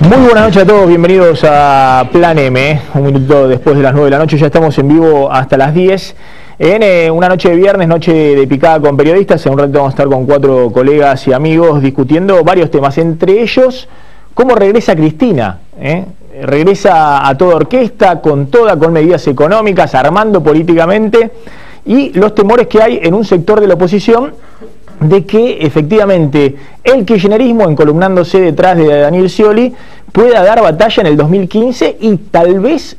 Muy buenas noches a todos, bienvenidos a Plan M, un minuto después de las 9 de la noche, ya estamos en vivo hasta las 10, en una noche de viernes, noche de picada con periodistas. En un rato vamos a estar con 4 colegas y amigos discutiendo varios temas, entre ellos, cómo regresa Cristina, regresa a toda orquesta, con medidas económicas, armando políticamente, y los temores que hay en un sector de la oposición de que efectivamente el kirchnerismo, encolumnándose detrás de Daniel Scioli, pueda dar batalla en el 2015 y tal vez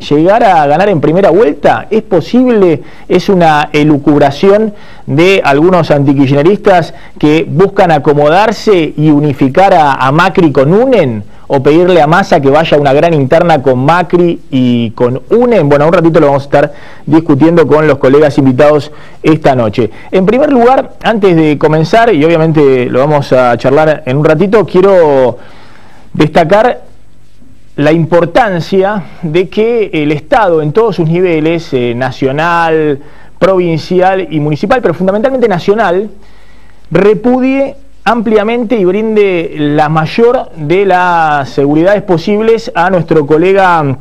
llegar a ganar en primera vuelta. ¿Es posible? ¿Es una elucubración de algunos antikirchneristas que buscan acomodarse y unificar a Macri con UNEN? ¿O pedirle a Massa que vaya a una gran interna con Macri y con UNEN? Bueno, un ratito lo vamos a estar discutiendo con los colegas invitados esta noche. En primer lugar, antes de comenzar, y obviamente lo vamos a charlar en un ratito, quiero destacar la importancia de que el Estado en todos sus niveles, nacional, provincial y municipal, pero fundamentalmente nacional, repudie ampliamente y brinde la mayor de las seguridades posibles a nuestro colega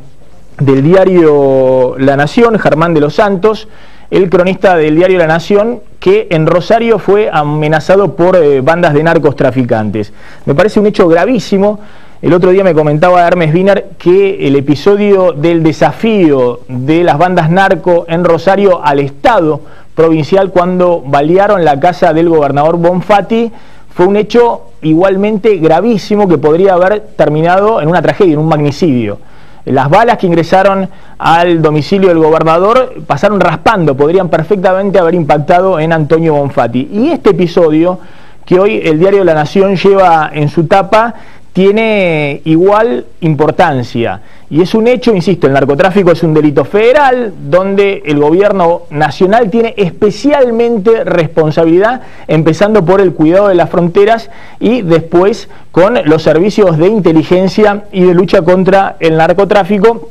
del diario La Nación, Germán de los Santos, el cronista del diario La Nación, que en Rosario fue amenazado por bandas de narcotraficantes. Me parece un hecho gravísimo. El otro día me comentaba Hermes Wiener que el episodio del desafío de las bandas narco en Rosario al Estado provincial cuando balearon la casa del gobernador Bonfatti fue un hecho igualmente gravísimo que podría haber terminado en una tragedia, en un magnicidio. Las balas que ingresaron al domicilio del gobernador pasaron raspando, podrían perfectamente haber impactado en Antonio Bonfatti. Y este episodio, que hoy el diario La Nación lleva en su tapa, tiene igual importancia. Y es un hecho, insisto, el narcotráfico es un delito federal, donde el gobierno nacional tiene especialmente responsabilidad, empezando por el cuidado de las fronteras y después con los servicios de inteligencia y de lucha contra el narcotráfico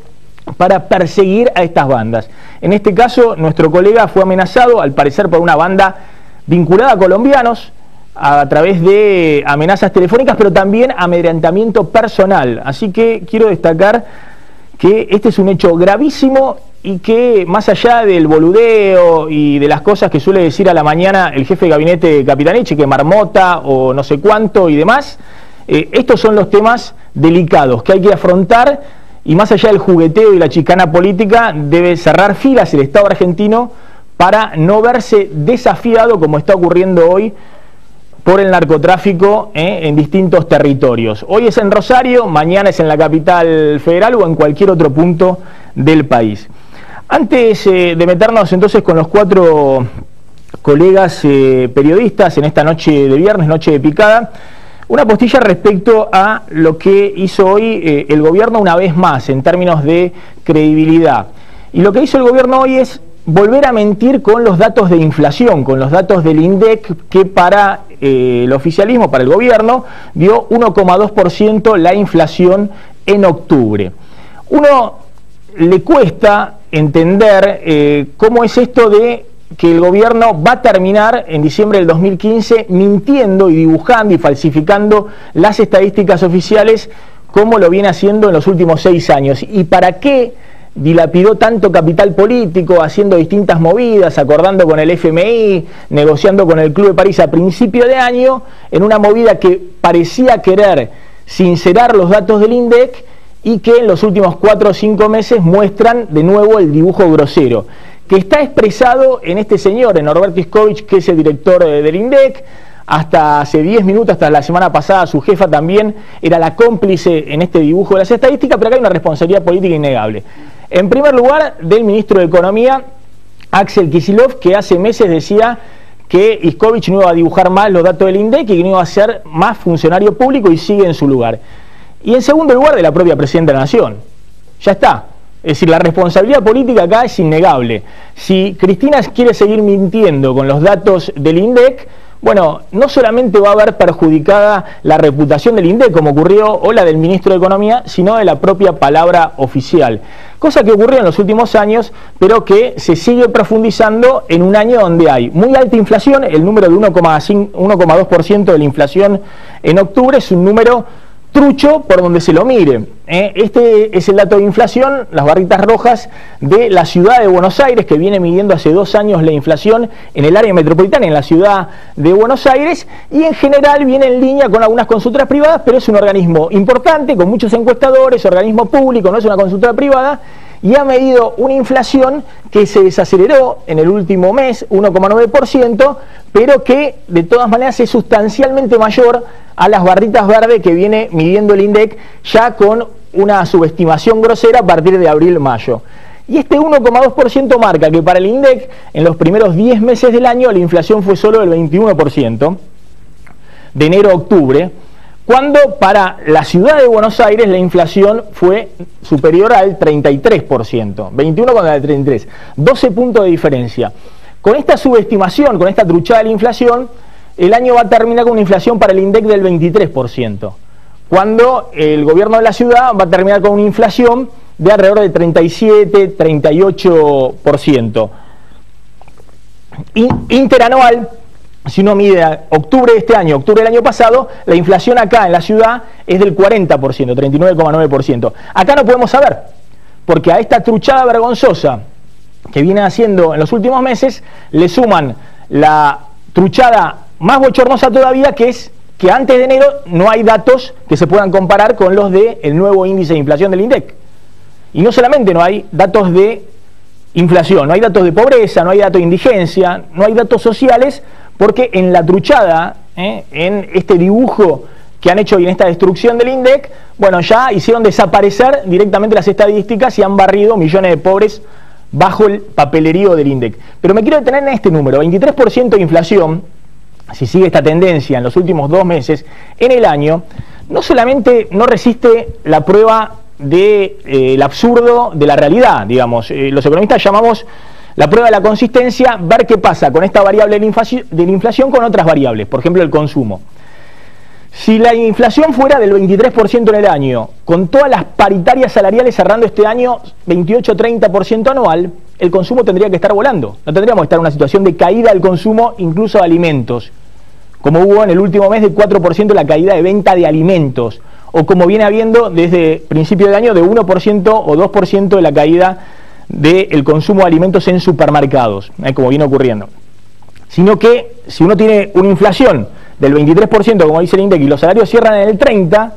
para perseguir a estas bandas. En este caso, nuestro colega fue amenazado, al parecer por una banda vinculada a colombianos, a través de amenazas telefónicas, pero también amedrentamiento personal. Así que quiero destacar que este es un hecho gravísimo y que, más allá del boludeo y de las cosas que suele decir a la mañana el jefe de gabinete Capitaneche, que marmota o no sé cuánto y demás, estos son los temas delicados que hay que afrontar, y más allá del jugueteo y la chicana política, debe cerrar filas el Estado argentino para no verse desafiado, como está ocurriendo hoy, por el narcotráfico en distintos territorios. Hoy es en Rosario, mañana es en la capital federal o en cualquier otro punto del país. Antes de meternos entonces con los 4 colegas periodistas en esta noche de viernes, noche de picada, una postilla respecto a lo que hizo hoy el gobierno una vez más en términos de credibilidad. Y lo que hizo el gobierno hoy es volver a mentir con los datos de inflación, con los datos del INDEC, que para el oficialismo, para el gobierno, dio 1,2% la inflación en octubre. Uno le cuesta entender cómo es esto de que el gobierno va a terminar en diciembre del 2015 mintiendo y dibujando y falsificando las estadísticas oficiales, como lo viene haciendo en los últimos 6 años. ¿Y para qué dilapidó tanto capital político haciendo distintas movidas, acordando con el FMI, negociando con el Club de París a principio de año, en una movida que parecía querer sincerar los datos del INDEC y que en los últimos 4 o 5 meses muestran de nuevo el dibujo grosero, que está expresado en este señor, en Norberto Iscovich, que es el director del INDEC? Hasta hace 10 minutos, hasta la semana pasada, su jefa también era la cómplice en este dibujo de las estadísticas, pero acá hay una responsabilidad política innegable. En primer lugar, del ministro de Economía, Axel Kicillof, que hace meses decía que Iscovich no iba a dibujar más los datos del INDEC y que no iba a ser más funcionario público, y sigue en su lugar. Y en segundo lugar, de la propia Presidenta de la Nación. Ya está. Es decir, la responsabilidad política acá es innegable. Si Cristina quiere seguir mintiendo con los datos del INDEC, bueno, no solamente va a haber perjudicada la reputación del INDEC, como ocurrió, o la del ministro de Economía, sino de la propia palabra oficial. Cosa que ocurrió en los últimos años, pero que se sigue profundizando en un año donde hay muy alta inflación. El número de 1,2% de la inflación en octubre es un número trucho por donde se lo mire. Este es el dato de inflación, las barritas rojas de la ciudad de Buenos Aires, que viene midiendo hace 2 años la inflación en el área metropolitana, en la ciudad de Buenos Aires, y en general viene en línea con algunas consultoras privadas, pero es un organismo importante, con muchos encuestadores, organismo público, no es una consultora privada, y ha medido una inflación que se desaceleró en el último mes, 1,9%, pero que de todas maneras es sustancialmente mayor a las barritas verdes que viene midiendo el INDEC, ya con una subestimación grosera a partir de abril-mayo. Y este 1,2% marca que para el INDEC en los primeros 10 meses del año la inflación fue solo del 21%, de enero a octubre, cuando para la ciudad de Buenos Aires la inflación fue superior al 33%, 21 contra el 33, 12 puntos de diferencia. Con esta subestimación, con esta truchada de la inflación, el año va a terminar con una inflación para el INDEC del 23%, cuando el gobierno de la ciudad va a terminar con una inflación de alrededor del 37, 38%. Interanual, si uno mide octubre de este año, octubre del año pasado, la inflación acá en la ciudad es del 40%, 39,9%. Acá no podemos saber, porque a esta truchada vergonzosa que viene haciendo en los últimos meses, le suman la truchada más bochornosa todavía, que es que antes de enero no hay datos que se puedan comparar con los del nuevo índice de inflación del INDEC. Y no solamente no hay datos de inflación, no hay datos de pobreza, no hay datos de indigencia, no hay datos sociales, porque en la truchada, en este dibujo que han hecho y en esta destrucción del INDEC, bueno, ya hicieron desaparecer directamente las estadísticas y han barrido millones de pobres bajo el papelerío del INDEC. Pero me quiero detener en este número, 23% de inflación, si sigue esta tendencia en los últimos 2 meses en el año, no solamente no resiste la prueba del absurdo de la realidad, digamos, los economistas llamamos la prueba de la consistencia, ver qué pasa con esta variable de la inflación con otras variables, por ejemplo el consumo. Si la inflación fuera del 23% en el año, con todas las paritarias salariales cerrando este año 28-30% anual, el consumo tendría que estar volando. No tendríamos que estar en una situación de caída del consumo, incluso de alimentos, como hubo en el último mes de 4% la caída de venta de alimentos, o como viene habiendo desde principio de año de 1% o 2% de la caída del consumo de alimentos en supermercados, como viene ocurriendo. Sino que si uno tiene una inflación del 23%, como dice el INDEC, y los salarios cierran en el 30%,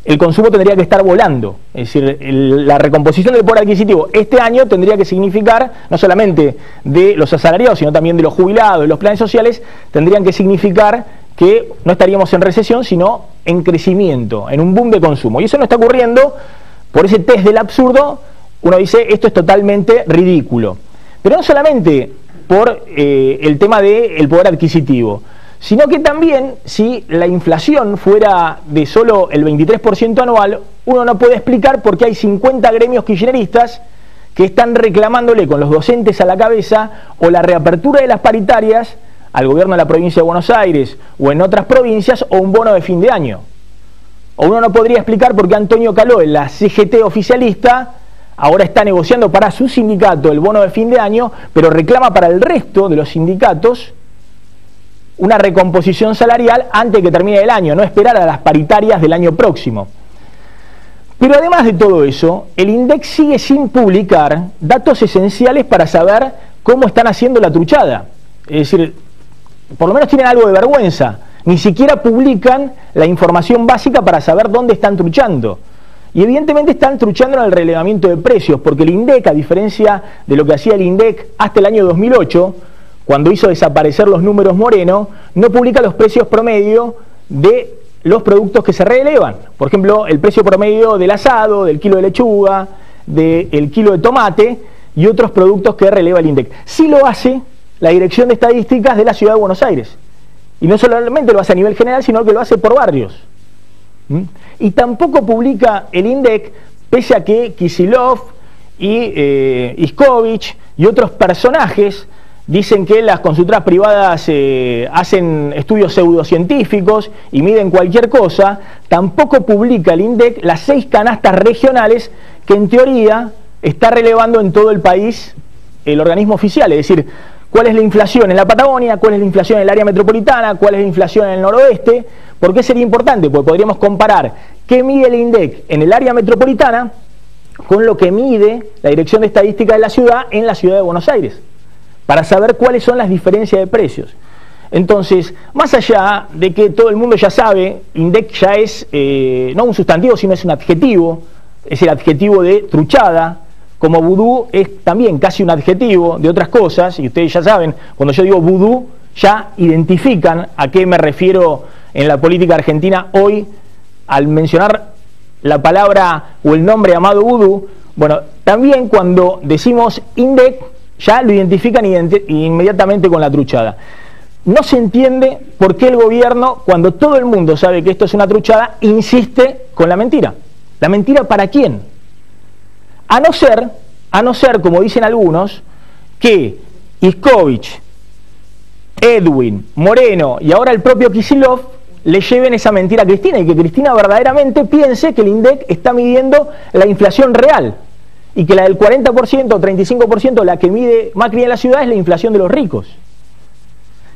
el consumo tendría que estar volando. Es decir, la recomposición del poder adquisitivo este año tendría que significar, no solamente de los asalariados, sino también de los jubilados, de los planes sociales, tendrían que significar que no estaríamos en recesión, sino en crecimiento, en un boom de consumo. Y eso no está ocurriendo por ese test del absurdo. Uno dice, esto es totalmente ridículo. Pero no solamente por el tema del poder adquisitivo, sino que también si la inflación fuera de solo el 23% anual, uno no puede explicar por qué hay 50 gremios kirchneristas que están reclamándole con los docentes a la cabeza o la reapertura de las paritarias al gobierno de la provincia de Buenos Aires o en otras provincias, o un bono de fin de año. O uno no podría explicar por qué Antonio Caló, en la CGT oficialista, ahora está negociando para su sindicato el bono de fin de año, pero reclama para el resto de los sindicatos una recomposición salarial antes de que termine el año, no esperar a las paritarias del año próximo. Pero además de todo eso, el INDEC sigue sin publicar datos esenciales para saber cómo están haciendo la truchada. Es decir, por lo menos tienen algo de vergüenza. Ni siquiera publican la información básica para saber dónde están truchando. Y evidentemente están truchando en el relevamiento de precios, porque el INDEC, a diferencia de lo que hacía el INDEC hasta el año 2008, cuando hizo desaparecer los números Moreno, no publica los precios promedio de los productos que se relevan. Por ejemplo, el precio promedio del asado, del kilo de lechuga, del kilo de tomate y otros productos que releva el INDEC. Sí lo hace la Dirección de Estadísticas de la Ciudad de Buenos Aires. Y no solamente lo hace a nivel general, sino que lo hace por barrios. Y tampoco publica el INDEC, pese a que Kicillof y Iskovich y otros personajes Dicen que las consultoras privadas hacen estudios pseudocientíficos y miden cualquier cosa. Tampoco publica el INDEC las 6 canastas regionales que en teoría está relevando en todo el país el organismo oficial. Es decir, cuál es la inflación en la Patagonia, cuál es la inflación en el área metropolitana, cuál es la inflación en el noroeste. ¿Por qué sería importante? Porque podríamos comparar qué mide el INDEC en el área metropolitana con lo que mide la Dirección de Estadística de la ciudad en la ciudad de Buenos Aires, para saber cuáles son las diferencias de precios. Entonces, más allá de que todo el mundo ya sabe, INDEC ya es no un sustantivo, sino es un adjetivo, es el adjetivo de truchada, como vudú es también casi un adjetivo de otras cosas, y ustedes ya saben, cuando yo digo vudú, ya identifican a qué me refiero en la política argentina hoy, al mencionar la palabra o el nombre llamado vudú. Bueno, también cuando decimos INDEC, ya lo identifican inmediatamente con la truchada. No se entiende por qué el gobierno, cuando todo el mundo sabe que esto es una truchada, insiste con la mentira. ¿La mentira para quién? A no ser, como dicen algunos, que Iskovich, Edwin, Moreno y ahora el propio Kicillof le lleven esa mentira a Cristina, y que Cristina verdaderamente piense que el INDEC está midiendo la inflación real, y que la del 40% o 35%, la que mide Macri en la ciudad, es la inflación de los ricos.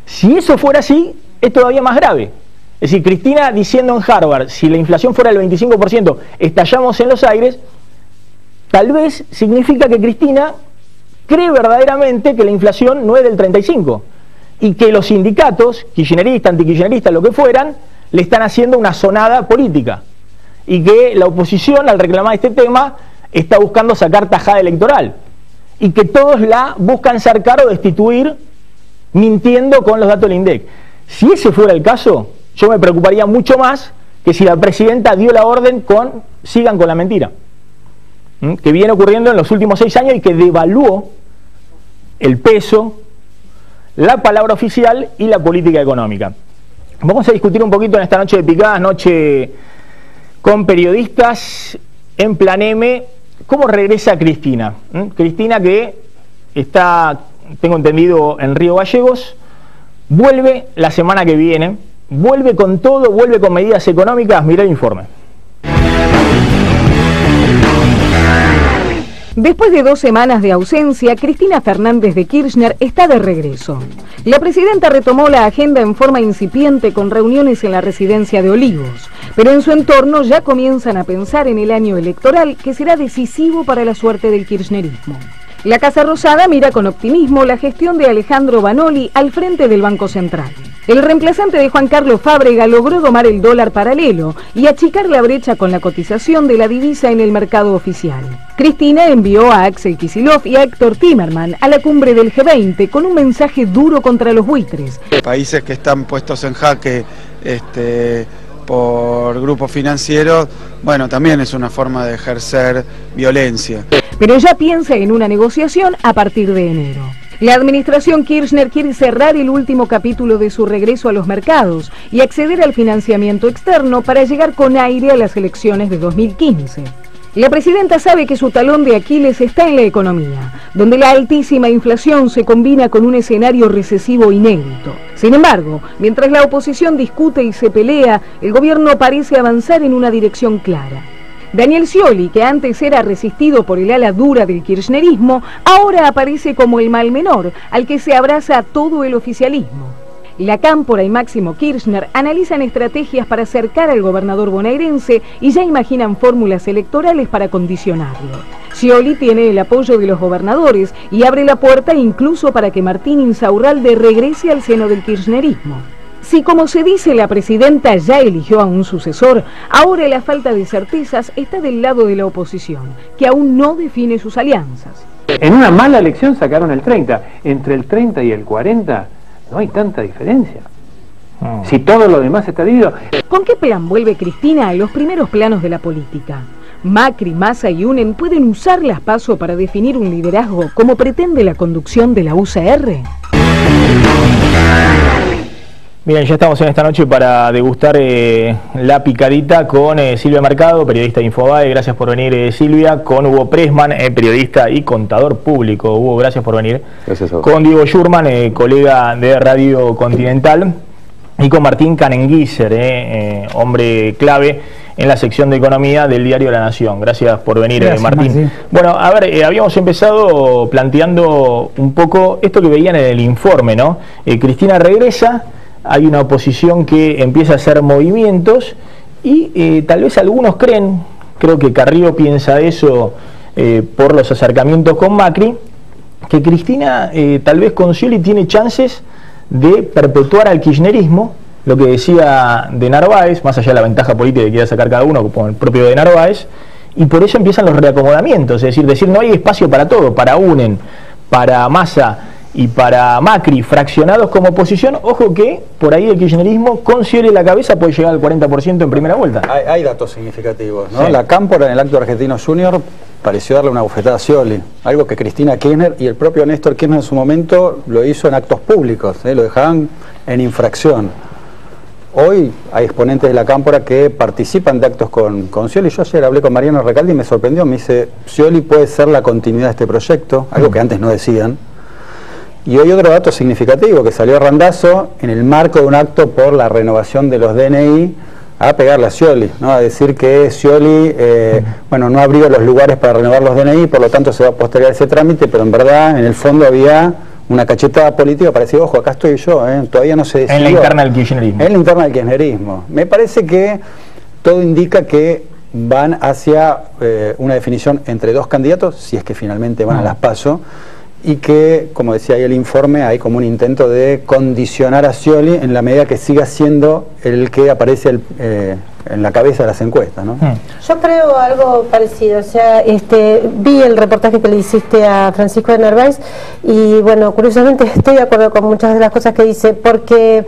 Si eso fuera así, es todavía más grave. Es decir, Cristina diciendo en Harvard, si la inflación fuera del 25%, estallamos en los aires, tal vez significa que Cristina cree verdaderamente que la inflación no es del 35%, y que los sindicatos, kirchneristas, antikirchneristas, lo que fueran, le están haciendo una sonada política, y que la oposición, al reclamar este tema, está buscando sacar tajada electoral, y que todos la buscan cercar o destituir mintiendo con los datos del INDEC. Si ese fuera el caso, yo me preocuparía mucho más que si la presidenta dio la orden sigan con la mentira, que viene ocurriendo en los últimos 6 años y que devaluó el peso, la palabra oficial y la política económica. Vamos a discutir un poquito en esta noche de picadas, noche con periodistas en Plan M, cómo regresa Cristina. Cristina, que está, tengo entendido, en Río Gallegos, vuelve la semana que viene, vuelve con todo, vuelve con medidas económicas. Mirá el informe. Después de 2 semanas de ausencia, Cristina Fernández de Kirchner está de regreso. La presidenta retomó la agenda en forma incipiente con reuniones en la residencia de Olivos, pero en su entorno ya comienzan a pensar en el año electoral, que será decisivo para la suerte del kirchnerismo. La Casa Rosada mira con optimismo la gestión de Alejandro Banoli al frente del Banco Central. El reemplazante de Juan Carlos Fábrega logró domar el dólar paralelo y achicar la brecha con la cotización de la divisa en el mercado oficial. Cristina envió a Axel Kicillof y a Héctor Timerman a la cumbre del G20 con un mensaje duro contra los buitres. Países que están puestos en jaque por grupos financieros, bueno, también es una forma de ejercer violencia. Pero ya piensa en una negociación a partir de enero. La administración Kirchner quiere cerrar el último capítulo de su regreso a los mercados y acceder al financiamiento externo para llegar con aire a las elecciones de 2015. La presidenta sabe que su talón de Aquiles está en la economía, donde la altísima inflación se combina con un escenario recesivo inédito. Sin embargo, mientras la oposición discute y se pelea, el gobierno parece avanzar en una dirección clara. Daniel Scioli, que antes era resistido por el ala dura del kirchnerismo, ahora aparece como el mal menor, al que se abraza todo el oficialismo. La Cámpora y Máximo Kirchner analizan estrategias para acercar al gobernador bonaerense y ya imaginan fórmulas electorales para condicionarlo. Scioli tiene el apoyo de los gobernadores y abre la puerta incluso para que Martín Insaurralde regrese al seno del kirchnerismo. Si, como se dice, la presidenta ya eligió a un sucesor, ahora la falta de certezas está del lado de la oposición, que aún no define sus alianzas. En una mala elección sacaron el 30. Entre el 30 y el 40 no hay tanta diferencia. Si todo lo demás está dividido. ¿Con qué plan vuelve Cristina a los primeros planos de la política? Macri, Massa y Unen pueden usar las PASO para definir un liderazgo como pretende la conducción de la UCR. Bien, ya estamos en esta noche para degustar la picadita con Silvia Mercado, periodista de Infobae. Gracias por venir, Silvia. Con Hugo Pressman, periodista y contador público. Hugo, gracias por venir. Gracias a vos. Con Diego Schurman, colega de Radio Continental. Y con Martín Canenguiser, hombre clave en la sección de economía del diario La Nación. Gracias por venir, Martín. Maxi. Bueno, a ver, habíamos empezado planteando un poco esto que veían en el informe, ¿no? Cristina regresa. Hay una oposición que empieza a hacer movimientos y tal vez algunos creen, creo que Carrillo piensa eso por los acercamientos con Macri, que Cristina tal vez con Scioli tiene chances de perpetuar al kirchnerismo, lo que decía de Narváez, más allá de la ventaja política que quiera sacar cada uno, como el propio de Narváez, y por eso empiezan los reacomodamientos, es decir, no hay espacio para todo, para UNEN, para Massa y para Macri, fraccionados como oposición. Ojo que por ahí el kirchnerismo con Scioli en la cabeza puede llegar al 40% en primera vuelta. Hay datos significativos, ¿no? Sí. La Cámpora en el acto argentino junior pareció darle una bofetada a Scioli, algo que Cristina Kirchner y el propio Néstor Kirchner en su momento lo hizo en actos públicos, lo dejaban en infracción. Hoy hay exponentes de la Cámpora que participan de actos con Scioli. Yo ayer hablé con Mariano Recaldi y me sorprendió, me dice, Scioli puede ser la continuidad de este proyecto, algo que antes no decían. Y hoy otro dato significativo que salió a Randazzo en el marco de un acto por la renovación de los DNI a pegarle a Scioli, ¿no? A decir que Scioli no abrió los lugares para renovar los DNI, por lo tanto se va a postergar ese trámite, pero en verdad en el fondo había una cachetada política para decir, ojo, acá estoy yo, todavía no se decidió. En la interna del kirchnerismo. En la interna del kirchnerismo. Me parece que todo indica que van hacia una definición entre dos candidatos, si es que finalmente van a las PASO, y que, como decía ahí el informe, hay como un intento de condicionar a Scioli en la medida que siga siendo el que aparece en la cabeza de las encuestas, ¿no? Yo creo algo parecido, o sea, vi el reportaje que le hiciste a Francisco de Narváez y bueno, curiosamente estoy de acuerdo con muchas de las cosas que dice, porque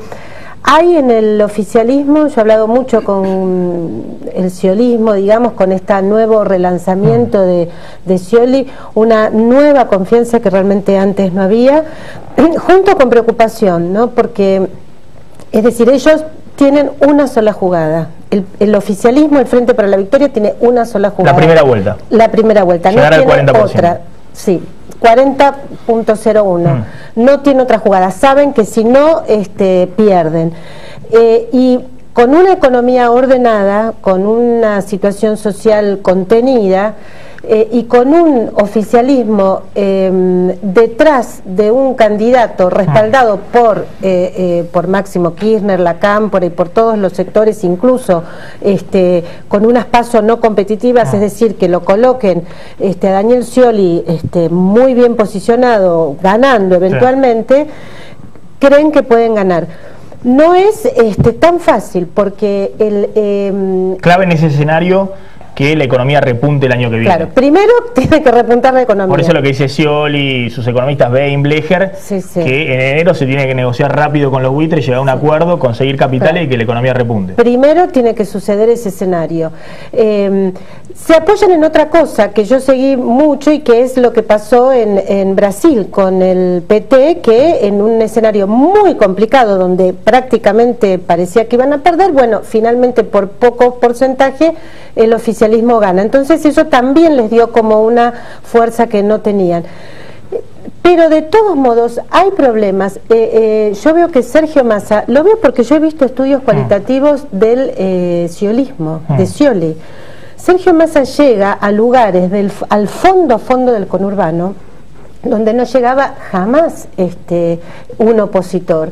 hay en el oficialismo, yo he hablado mucho con el sciolismo, digamos, con este nuevo relanzamiento de Scioli, una nueva confianza que realmente antes no había, junto con preocupación, ¿no? Porque, es decir, ellos tienen una sola jugada. El oficialismo, el Frente para la Victoria, tiene una sola jugada. La primera vuelta. La primera vuelta. Llegar no al tiene 40%. Otra. Sí. 40.01. No tiene otra jugada. Saben que si no, pierden. Y con una economía ordenada, con una situación social contenida y con un oficialismo detrás de un candidato respaldado por Máximo Kirchner, la Cámpora y por todos los sectores, incluso con unas PASO no competitivas, es decir, que lo coloquen a Daniel Scioli muy bien posicionado, ganando eventualmente, creen que pueden ganar. No es tan fácil porque clave en ese escenario que la economía repunte el año que viene. Claro, primero tiene que repuntar la economía. Por eso lo que dice Scioli y sus economistas Bain, Blecher, que en enero se tiene que negociar rápido con los buitres, llegar a un acuerdo, conseguir capitales y que la economía repunte. Primero tiene que suceder ese escenario. Se apoyan en otra cosa que yo seguí mucho y que es lo que pasó en Brasil con el PT, que en un escenario muy complicado donde prácticamente parecía que iban a perder, bueno, finalmente por poco porcentaje el oficialismo gana. Entonces eso también les dio como una fuerza que no tenían. Pero de todos modos hay problemas. Yo veo que Sergio Massa, lo veo porque yo he visto estudios cualitativos del sciolismo, de Scioli. Sergio Massa llega a lugares al fondo del conurbano donde no llegaba jamás un opositor.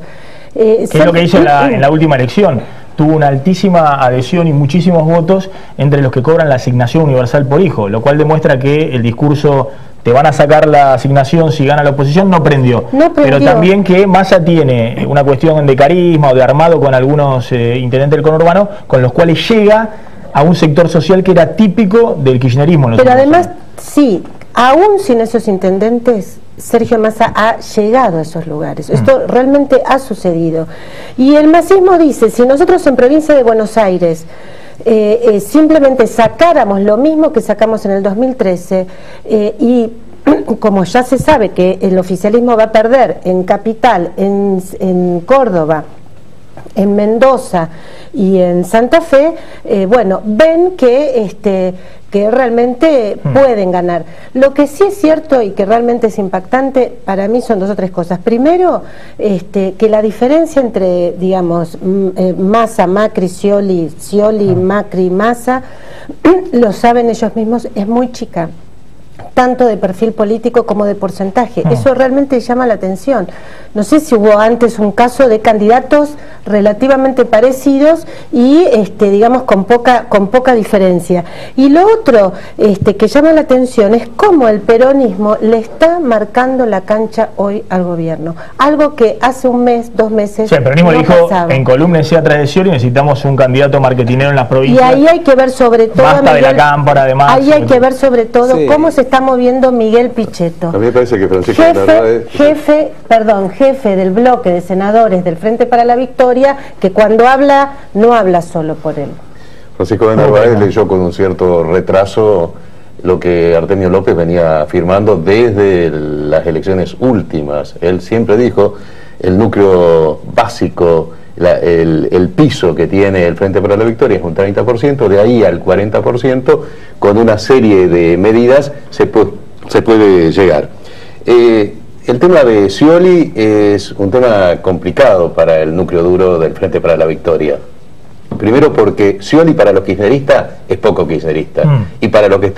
¿Qué es lo que hizo en la última elección? Tuvo una altísima adhesión y muchísimos votos entre los que cobran la asignación universal por hijo, lo cual demuestra que el discurso te van a sacar la asignación si gana la oposición no prendió. Pero también que Massa tiene una cuestión de carisma o de armado con algunos intendentes del conurbano con los cuales llega a un sector social que era típico del kirchnerismo. Pero además, sí, aún sin esos intendentes, Sergio Massa ha llegado a esos lugares. Esto realmente ha sucedido. Y el masismo dice, si nosotros en provincia de Buenos Aires simplemente sacáramos lo mismo que sacamos en el 2013 y como ya se sabe que el oficialismo va a perder en Capital, en Córdoba en Mendoza y en Santa Fe, bueno, ven que realmente pueden ganar. Lo que sí es cierto y que realmente es impactante para mí son dos o tres cosas. Primero, que la diferencia entre, digamos, Massa, Macri, Scioli, Macri, Massa, lo saben ellos mismos, es muy chica, tanto de perfil político como de porcentaje. Eso realmente llama la atención. No sé si hubo antes un caso de candidatos relativamente parecidos y digamos con poca diferencia. Y lo otro que llama la atención es cómo el peronismo le está marcando la cancha hoy al gobierno. Algo que hace un mes, 2 meses. Sí, el peronismo no dijo pasaba. en columna decía Tradición y necesitamos un candidato marketinero en las provincias. Y ahí hay que ver sobre todo, basta Miguel, de la cámpora, además. ahí hay que ver sobre todo Sí. cómo se está moviendo Miguel Pichetto. A mí me parece que Francisco Narváez... jefe del bloque de senadores del Frente para la Victoria, que cuando habla, no habla solo por él. Francisco de Narváez leyó con un cierto retraso lo que Artemio López venía afirmando desde las elecciones últimas. Él siempre dijo, el núcleo básico, el piso que tiene el Frente para la Victoria es un 30%, de ahí al 40%, con una serie de medidas se puede llegar. El tema de Scioli es un tema complicado para el núcleo duro del Frente para la Victoria. Primero porque Scioli para los kirchneristas es poco kirchnerista y para los que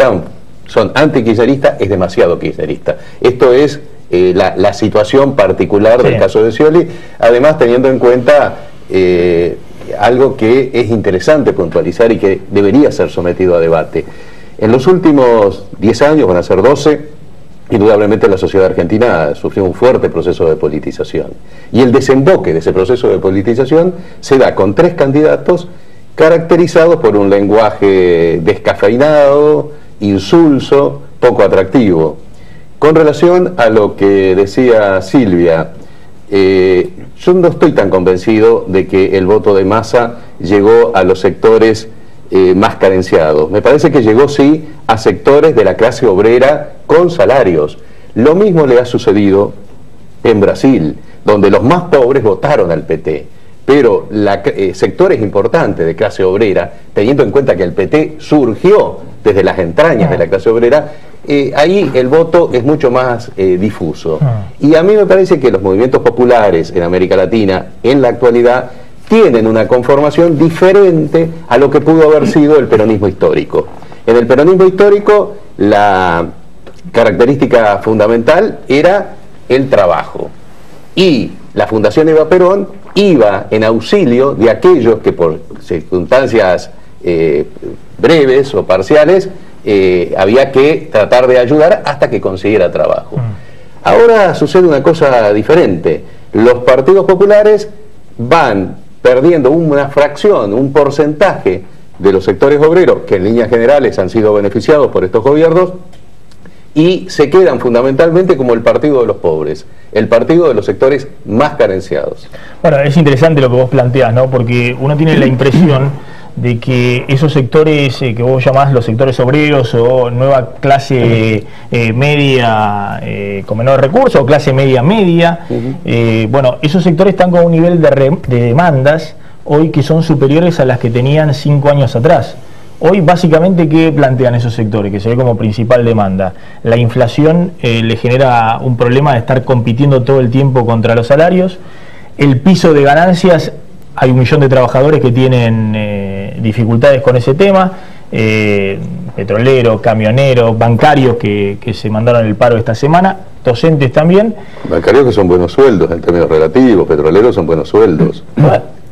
son anti-kirchneristas es demasiado kirchnerista. Esto es la situación particular del caso de Scioli, además teniendo en cuenta algo que es interesante puntualizar y que debería ser sometido a debate. En los últimos 10 años, van a ser 12, indudablemente la sociedad argentina sufrió un fuerte proceso de politización. Y el desemboque de ese proceso de politización se da con 3 candidatos caracterizados por un lenguaje descafeinado, insulso, poco atractivo. Con relación a lo que decía Silvia, yo no estoy tan convencido de que el voto de Massa llegó a los sectores más carenciados. Me parece que llegó sí a sectores de la clase obrera con salarios. Lo mismo le ha sucedido en Brasil, donde los más pobres votaron al PT, pero sectores importantes de clase obrera, teniendo en cuenta que el PT surgió desde las entrañas de la clase obrera, ahí el voto es mucho más difuso. Y a mí me parece que los movimientos populares en América Latina, en la actualidad, tienen una conformación diferente a lo que pudo haber sido el peronismo histórico. En el peronismo histórico, la característica fundamental era el trabajo. Y la Fundación Eva Perón iba en auxilio de aquellos que por circunstancias breves o parciales había que tratar de ayudar hasta que consiguiera trabajo. Ahora sucede una cosa diferente. Los partidos populares van perdiendo una fracción, un porcentaje de los sectores obreros que en líneas generales han sido beneficiados por estos gobiernos y se quedan fundamentalmente como el partido de los pobres, el partido de los sectores más carenciados. Bueno, es interesante lo que vos planteás, ¿no? Porque uno tiene la impresión de que esos sectores que vos llamás los sectores obreros o nueva clase media con menor recursos o clase media, bueno, esos sectores están con un nivel de demandas hoy que son superiores a las que tenían 5 años atrás. Hoy básicamente, ¿qué plantean esos sectores? Que se ve como principal demanda. La inflación le genera un problema de estar compitiendo todo el tiempo contra los salarios. El piso de ganancias, hay 1 millón de trabajadores que tienen dificultades con ese tema. Petroleros, camioneros, bancarios que se mandaron el paro esta semana, docentes también. Bancarios que son buenos sueldos en términos relativos, petroleros son buenos sueldos.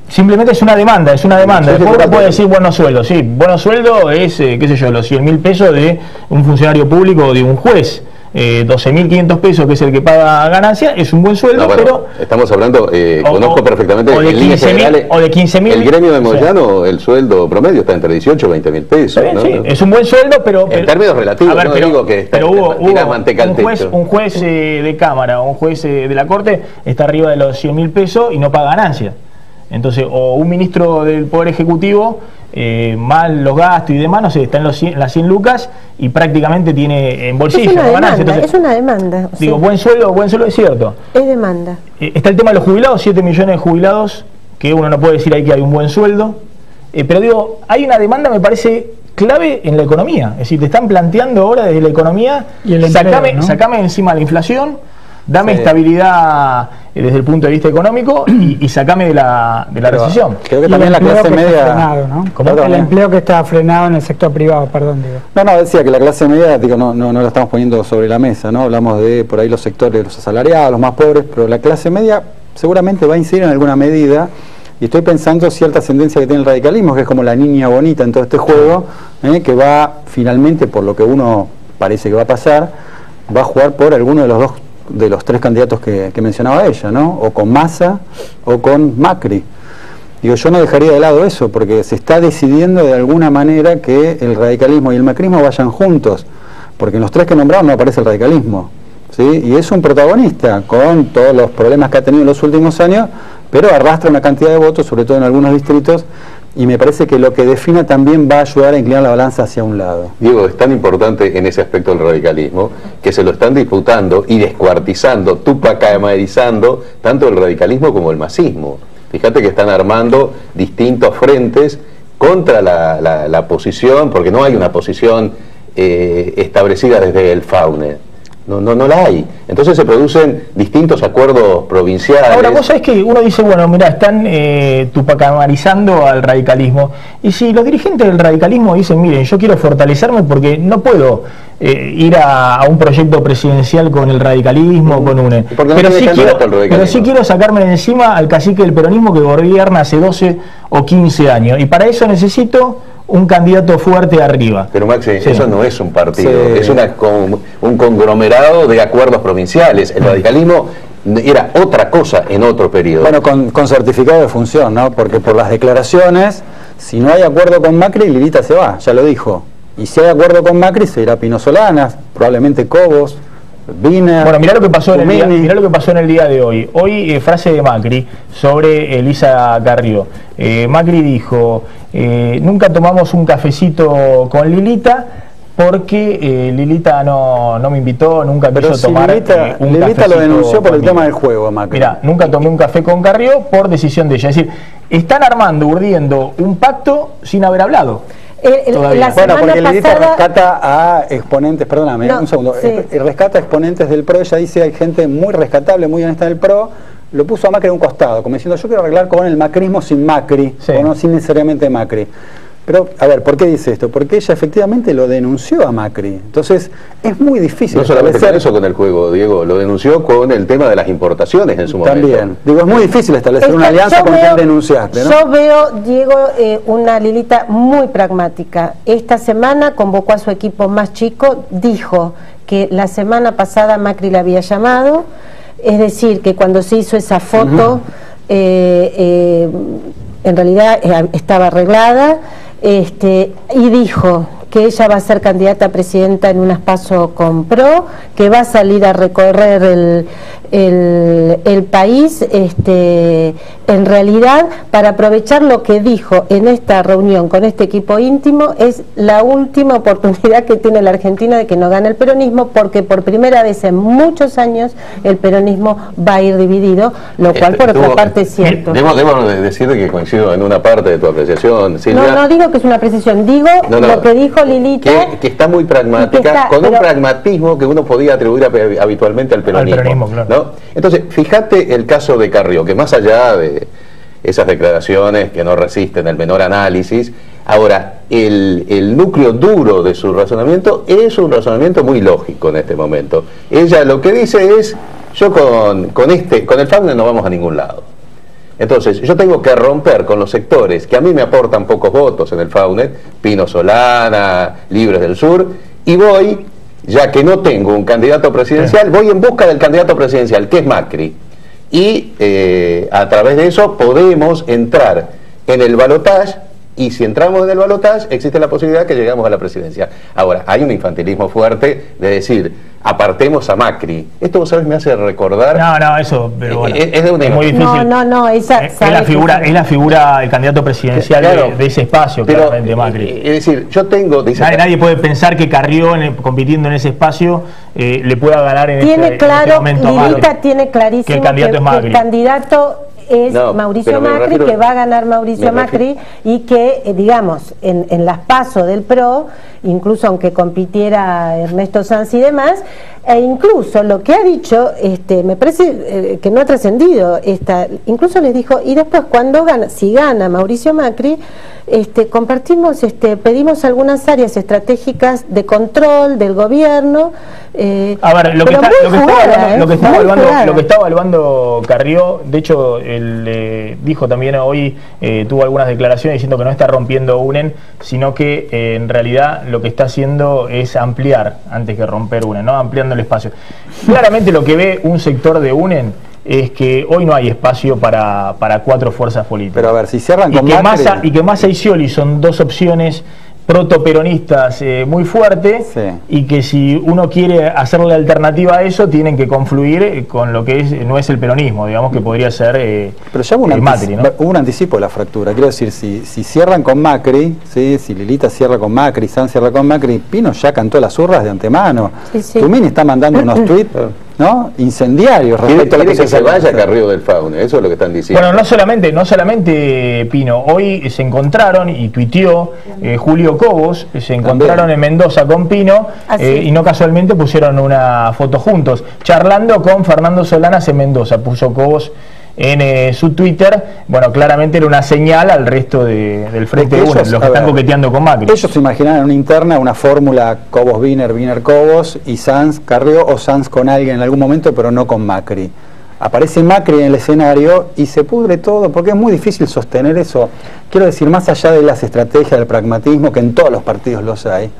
Simplemente es una demanda, Después uno puede decir buenos sueldos, sí, buenos sueldos es, qué sé yo, los 100.000 pesos de un funcionario público o de un juez. 12.500 pesos, que es el que paga ganancia, es un buen sueldo, no, bueno, pero... Estamos hablando, conozco perfectamente, o de 15.000, o de 15.000. El gremio de Moyano, el sueldo promedio está entre 18 y 20.000 pesos. Bien, ¿no? sí, es un buen sueldo, pero... En términos relativos, a ver, no pero, digo que está, pero hubo un juez de Cámara o un juez de la Corte está arriba de los 100.000 pesos y no paga ganancia. Entonces, o un ministro del Poder Ejecutivo, mal los gastos y demás, no sé, está en las 100 lucas y prácticamente tiene en bolsillo. Es una demanda. Digo, buen sueldo es cierto. Es demanda. Está el tema de los jubilados, 7 millones de jubilados que uno no puede decir ahí que hay un buen sueldo, pero digo, hay una demanda, me parece, clave en la economía. Es decir, te están planteando ahora desde la economía, y el empleo, ¿no? Sacame encima la inflación, dame estabilidad desde el punto de vista económico y sacame de la recesión. Creo que también la clase media... Frenado, ¿no? El empleo que está frenado en el sector privado, perdón, digo. No, decía que la clase media, digo, no la estamos poniendo sobre la mesa, ¿no? Hablamos de por ahí los sectores, los asalariados, los más pobres, pero la clase media seguramente va a incidir en alguna medida, y estoy pensando cierta ascendencia que tiene el radicalismo, que es como la niña bonita en todo este juego, que va finalmente, por lo que uno parece que va a pasar, va a jugar por alguno de los tres candidatos que mencionaba ella, ¿no? O con Massa o con Macri. Digo, yo no dejaría de lado eso, porque se está decidiendo de alguna manera que el radicalismo y el macrismo vayan juntos, porque en los tres que nombraron no aparece el radicalismo, ¿sí? Y es un protagonista con todos los problemas que ha tenido en los últimos años, pero arrastra una cantidad de votos, sobre todo en algunos distritos, y me parece que lo que defina también va a ayudar a inclinar la balanza hacia un lado. Diego, es tan importante en ese aspecto del radicalismo que se lo están disputando y descuartizando, tupacamarizando tanto el radicalismo como el masismo. Fíjate que están armando distintos frentes contra la posición, porque no hay una posición establecida desde el FAUNET. No la hay. Entonces se producen distintos acuerdos provinciales. Ahora, vos sabés que uno dice, bueno, mira, están tupacamarizando al radicalismo. Y si los dirigentes del radicalismo dicen, miren, yo quiero fortalecerme porque no puedo ir a un proyecto presidencial con el radicalismo, con UNE. Pero sí quiero sacarme de encima al cacique del peronismo que gobierna hace 12 o 15 años. Y para eso necesito un candidato fuerte arriba. Pero Maxi, eso no es un partido, es un conglomerado de acuerdos provinciales. El radicalismo era otra cosa en otro periodo. Bueno, con certificado de función, ¿no? Porque por las declaraciones, si no hay acuerdo con Macri, Lilita se va, ya lo dijo. Y si hay acuerdo con Macri, se irá Pino Solanas, probablemente Cobos, Wiener. Bueno, mirá lo que pasó en el día de hoy. Hoy, frase de Macri sobre Elisa Carrió. Macri dijo, nunca tomamos un cafecito con Lilita porque Lilita no me invitó, nunca quiso tomar un Lilita lo denunció por el tema del juego, Macri. Mirá, nunca tomé un café con Carrió por decisión de ella. Es decir, están armando, urdiendo un pacto sin haber hablado. La semana porque Lilita pasada... rescata a exponentes, perdóname, un segundo, rescata a exponentes del PRO. Ella dice hay gente muy rescatable, muy honesta del PRO, lo puso a Macri a un costado, como diciendo yo quiero arreglar con el macrismo sin Macri, o no sin necesariamente Macri. Pero, a ver, ¿por qué dice esto? Porque ella efectivamente lo denunció a Macri. Entonces, es muy difícil. No solamente con eso, con el juego, Diego, lo denunció con el tema de las importaciones en su momento. También. Digo, es muy difícil establecer una alianza con quien denunciaste, ¿no? Yo veo, Diego, una Lilita muy pragmática. Esta semana convocó a su equipo más chico, dijo que la semana pasada Macri la había llamado, es decir, que cuando se hizo esa foto, en realidad estaba arreglada, y dijo que ella va a ser candidata a presidenta en un espacio con PRO, que va a salir a recorrer el país, en realidad, para aprovechar lo que dijo en esta reunión con este equipo íntimo, es la última oportunidad que tiene la Argentina de que no gane el peronismo, porque por primera vez en muchos años el peronismo va a ir dividido, lo cual por otra parte es cierto. Debo decir que coincido en una parte de tu apreciación, Silvia. No digo que es una apreciación, digo lo que dijo Lilita, que está muy pragmática, con un pragmatismo que uno podía atribuir habitualmente al peronismo, claro. ¿no? Entonces, fíjate el caso de Carrió, que más allá de esas declaraciones que no resisten el menor análisis, ahora, el núcleo duro de su razonamiento es un razonamiento muy lógico en este momento. Ella lo que dice es, yo con el FAUNET no vamos a ningún lado. Entonces, yo tengo que romper con los sectores que a mí me aportan pocos votos en el FAUNET, Pino Solana, Libres del Sur, y voy, ya que no tengo un candidato presidencial, voy en busca del candidato presidencial, que es Macri. Y a través de eso podemos entrar en el balotaje, y si entramos en el balotaje, existe la posibilidad que llegamos a la presidencia. Ahora, hay un infantilismo fuerte de decir, apartemos a Macri. Esto, vos sabés, me hace recordar... No, eso, pero bueno, es muy difícil. No, esa... Es la figura, el candidato presidencial de ese espacio, pero, claramente, Macri. Es decir, yo tengo... Nadie puede pensar que Carrió, compitiendo en ese espacio, le pueda ganar en este momento a Macri. Lilita tiene clarísimo que el candidato es Macri. El candidato es Mauricio Macri, que va a ganar Mauricio Macri y que, digamos, en las PASO del PRO, incluso aunque compitiera Ernesto Sanz y demás, e incluso lo que ha dicho, me parece que no ha trascendido, incluso les dijo, y después cuando gana, si gana Mauricio Macri, compartimos, pedimos algunas áreas estratégicas de control del gobierno. A ver, lo que está evaluando Carrió, de hecho, él dijo también hoy, tuvo algunas declaraciones diciendo que no está rompiendo UNEN, sino que en realidad lo que está haciendo es ampliar antes que romper UNEN, ¿no? Ampliando el espacio. Claramente lo que ve un sector de UNEN es que hoy no hay espacio para 4 fuerzas políticas. Pero a ver, si cierran con Macri... Y que Massa y Scioli son 2 opciones protoperonistas muy fuertes, y que si uno quiere hacerle alternativa a eso, tienen que confluir con lo que no es el peronismo, digamos, que podría ser pero ya hubo hubo un anticipo de la fractura. Quiero decir, si cierran con Macri, ¿sí? Si Lilita cierra con Macri, Sanz cierra con Macri, Pino ya cantó las urras de antemano. Tumini está mandando unos tweets, ¿no? Incendiarios respecto a lo que se vaya Carrió del Faune, eso es lo que están diciendo. Bueno, no solamente Pino, hoy se encontraron y tuiteó Julio Cobos, se encontraron en Mendoza con Pino, y no casualmente pusieron una foto juntos, charlando con Fernando Solanas en Mendoza, puso Cobos en su Twitter. Bueno, claramente era una señal al resto del Frente UNEN, los que están coqueteando con Macri. Ellos se imaginaban en una interna una fórmula Cobos-Wiener, Wiener-Cobos y Sanz-Carrió, o Sanz con alguien en algún momento, pero no con Macri. Aparece Macri en el escenario y se pudre todo, porque es muy difícil sostener eso. Quiero decir, más allá de las estrategias, del pragmatismo, que en todos los partidos los hay,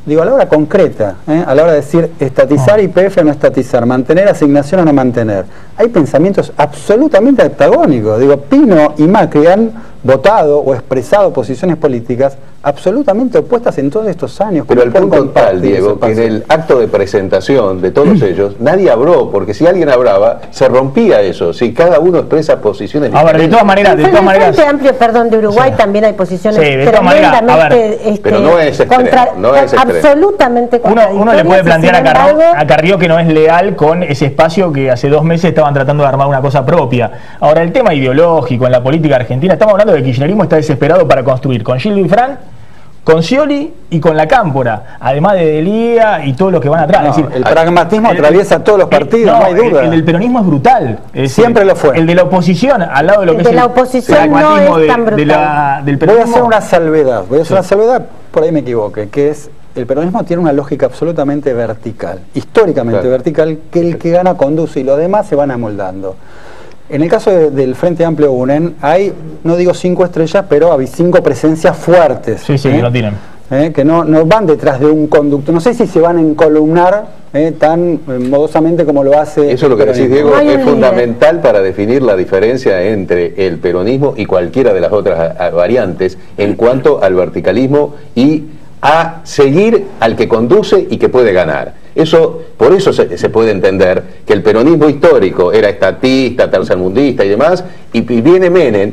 digo, a la hora concreta, a la hora de decir estatizar YPF o no estatizar, mantener asignación o no mantener, hay pensamientos absolutamente antagónicos. Digo, Pino y Macri han votado o expresado posiciones políticas absolutamente opuestas en todos estos años. Pero el punto tal, Diego, que en el acto de presentación de todos ellos, nadie habló, porque si alguien hablaba, se rompía eso, si cada uno expresa posiciones diferentes. A ver, de todas maneras... En el Frente Amplio, de Uruguay también hay posiciones tremendamente pero no es extremo, absolutamente contradictorias. Uno le puede plantear a Carrió que no es leal con ese espacio que hace 2 meses estaban tratando de armar una cosa propia. Ahora, el tema ideológico en la política argentina, estamos hablando de que el kirchnerismo está desesperado para construir con Gildo y Fran, con Scioli y con la Cámpora, además de Delía y todo lo que van atrás. Es decir, el pragmatismo atraviesa todos los partidos, no hay duda. El del peronismo es brutal. Siempre lo fue. El de la oposición, al lado de lo que es la oposición no es tan brutal. Del peronismo. Voy a hacer una salvedad, por ahí me equivoqué, que es, el peronismo tiene una lógica absolutamente vertical, históricamente vertical, que el que gana conduce y los demás se van amoldando. En el caso del Frente Amplio UNEN hay, no digo 5 estrellas, pero hay 5 presencias fuertes. Sí, que no tienen. Que no van detrás de un conducto. No sé si se van a encolumnar tan modosamente como lo hace... Eso es lo que decís, Diego, es fundamental para definir la diferencia entre el peronismo y cualquiera de las otras variantes en cuanto al verticalismo y a seguir al que conduce y que puede ganar. Eso, por eso se puede entender que el peronismo histórico era estatista, tercermundista y demás, y viene Menem,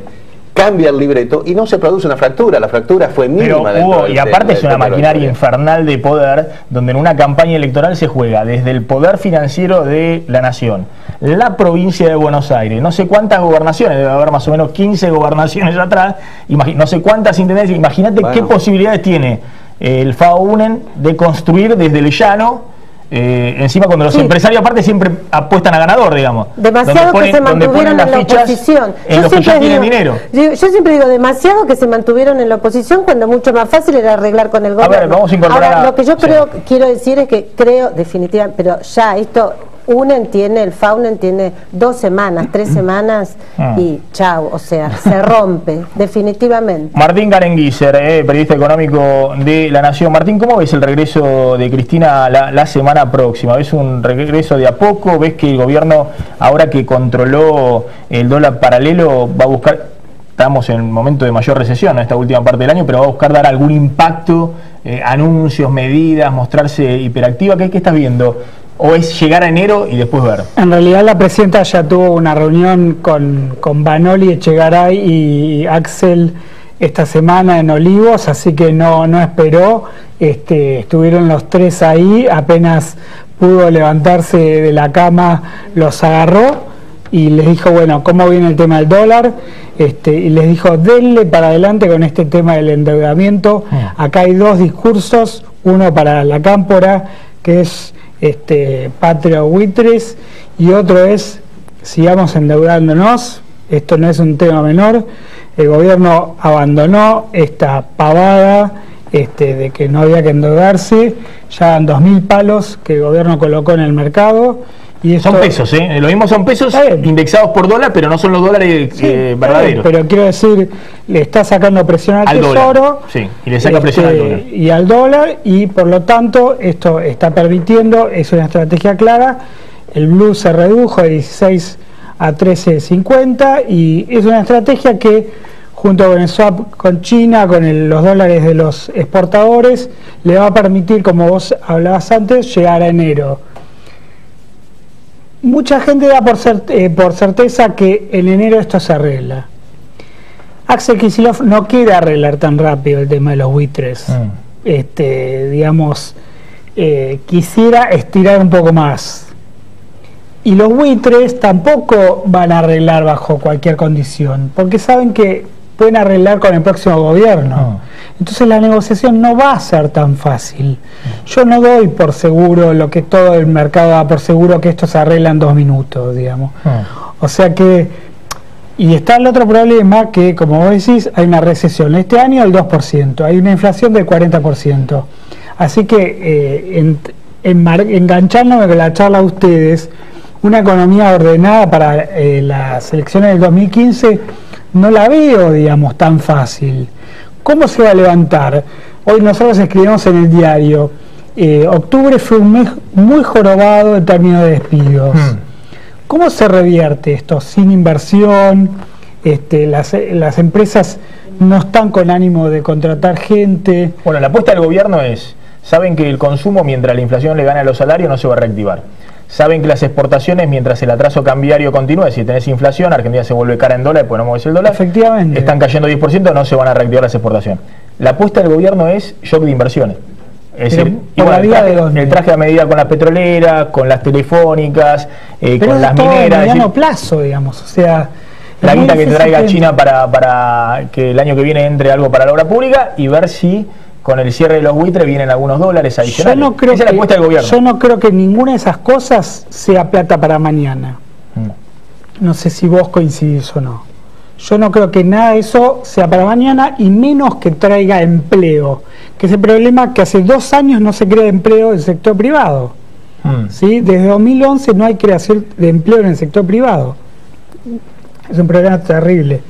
cambia el libreto y no se produce una fractura. La fractura fue mínima. Y aparte es una maquinaria infernal de poder, donde en una campaña electoral se juega desde el poder financiero de la nación, la provincia de Buenos Aires, no sé cuántas gobernaciones, debe haber más o menos 15 gobernaciones atrás, no sé cuántas intendencias. Imagínate qué posibilidades tiene el FAO-UNEN de construir desde el llano. Encima cuando los empresarios aparte siempre apuestan a ganador, digamos. Demasiado que se mantuvieron en la oposición. Yo siempre digo demasiado que se mantuvieron en la oposición cuando mucho más fácil era arreglar con el gobierno. A ver, vamos a incorporar. Ahora, lo que yo quiero decir es que creo definitivamente, pero ya esto... el FAUNEN tiene 2 semanas, 3 semanas y chao, o sea, se rompe, definitivamente. Martín Carenguiser, periodista económico de La Nación. Martín, ¿cómo ves el regreso de Cristina la semana próxima? ¿Ves un regreso de a poco? ¿Ves que el gobierno, ahora que controló el dólar paralelo, va a buscar, estamos en un momento de mayor recesión en esta última parte del año, pero va a buscar dar algún impacto, anuncios, medidas, mostrarse hiperactiva? ¿Qué estás viendo? ¿O es llegar a enero y después ver? En realidad la presidenta ya tuvo una reunión con Banoli, Echegaray y Axel esta semana en Olivos, así que no esperó. Estuvieron los 3 ahí, apenas pudo levantarse de la cama los agarró y les dijo, bueno, ¿cómo viene el tema del dólar? Y les dijo, denle para adelante con este tema del endeudamiento. Acá hay dos discursos, uno para la cámpora, que es patria o buitres, y otro es, sigamos endeudándonos. Esto no es un tema menor. El gobierno abandonó esta pavada de que no había que endeudarse. Ya en 2.000 palos que el gobierno colocó en el mercado. Y esto, son pesos, lo mismo son pesos indexados por dólar, pero no son los dólares verdaderos. Pero quiero decir, le está sacando presión al tesoro, dólar, sí, y le saca presión al dólar. Y al dólar, y por lo tanto esto está permitiendo, es una estrategia clara. El blue se redujo de 16 a 13.50 y es una estrategia que junto con el swap con China, con los dólares de los exportadores, le va a permitir, como vos hablabas antes, llegar a enero. Mucha gente da por certeza que en enero esto se arregla. Axel Kicillof no quiere arreglar tan rápido el tema de los buitres. Digamos, quisiera estirar un poco más. Y los buitres tampoco van a arreglar bajo cualquier condición, porque saben que pueden arreglar con el próximo gobierno. Entonces la negociación no va a ser tan fácil. Yo no doy por seguro lo que todo el mercado da por seguro, que esto se arregla en 2 minutos, digamos. O sea que, y está el otro problema que, como vos decís, hay una recesión. Este año el 2%, hay una inflación del 40%. Así que, enganchándome con la charla de ustedes, una economía ordenada para las elecciones del 2015 no la veo, digamos, tan fácil. ¿Cómo se va a levantar? Hoy nosotros escribimos en el diario, octubre fue un mes muy jorobado en términos de despidos. ¿Cómo se revierte esto? Sin inversión, las empresas no están con ánimo de contratar gente. Bueno, la apuesta del gobierno es, saben que el consumo, mientras la inflación le gana a los salarios, no se va a reactivar. Saben que las exportaciones, mientras el atraso cambiario continúe, si tenés inflación, Argentina se vuelve cara en dólares, pues no mueves el dólar. Efectivamente. Están cayendo 10%, no se van a reactivar las exportaciones. La apuesta del gobierno es shock de inversiones. Es decir, el traje a medida con las petroleras, con las telefónicas, con las mineras. A mediano plazo, digamos. O sea, la guita que te traiga China para que el año que viene entre algo para la obra pública y ver si con el cierre de los buitres vienen algunos dólares adicionales. Esa es la apuesta del gobierno. Yo no creo que ninguna de esas cosas sea plata para mañana. No sé si vos coincidís o no. Yo no creo que nada de eso sea para mañana, y menos que traiga empleo, que es el problema que hace 2 años no se crea empleo en el sector privado. ¿Sí? Desde 2011 no hay creación de empleo en el sector privado. Es un problema terrible.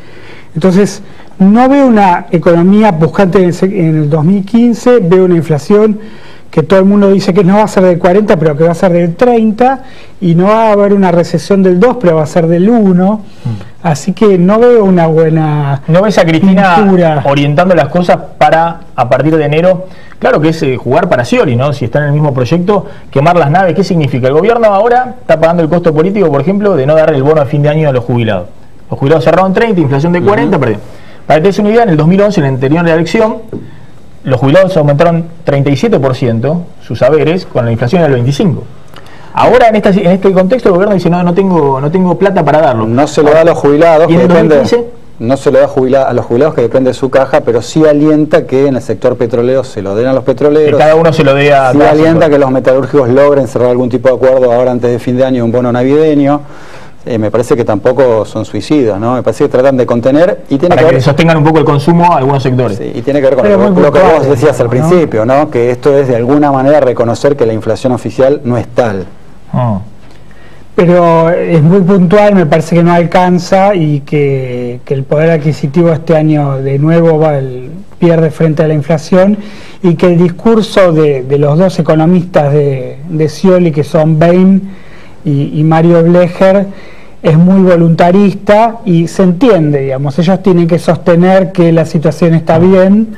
Entonces, no veo una economía pujante en el 2015, veo una inflación que todo el mundo dice que no va a ser del 40, pero que va a ser del 30, y no va a haber una recesión del 2, pero va a ser del 1, así que no veo una buena ¿No ves a Cristina pintura orientando las cosas para, a partir de enero, claro que es jugar para Scioli, ¿no? Si están en el mismo proyecto, quemar las naves? ¿Qué significa? El gobierno ahora está pagando el costo político, por ejemplo, de no dar el bono a fin de año a los jubilados. Los jubilados cerraron 30, inflación de 40, perdió. Para que te des una idea, en el 2011, en la anterior elección, los jubilados aumentaron 37% sus haberes, con la inflación del 25%. Ahora, en este contexto, el gobierno dice, no tengo plata para darlo. No se lo da a los jubilados, ¿y en el 2015? No se lo da a los jubilados, que depende de su caja, pero sí alienta que en el sector petrolero se lo den a los petroleros. Que cada uno se lo dé a... Sí alienta que los metalúrgicos logren cerrar algún tipo de acuerdo ahora antes de fin de año, un bono navideño. Me parece que tampoco son suicidas, ¿no? Me parece que tratan de contener y tiene para que ver, sostengan un poco el consumo a algunos sectores. Sí, y tiene que ver con lo que vos decías al principio, ¿no? Que esto es de alguna manera reconocer que la inflación oficial no es tal. Pero es muy puntual, me parece que no alcanza, y que el poder adquisitivo este año de nuevo pierde frente a la inflación, y que el discurso de los dos economistas de Scioli, que son Bain y Mario Blecher, es muy voluntarista, y se entiende, digamos, ellos tienen que sostener que la situación está bien,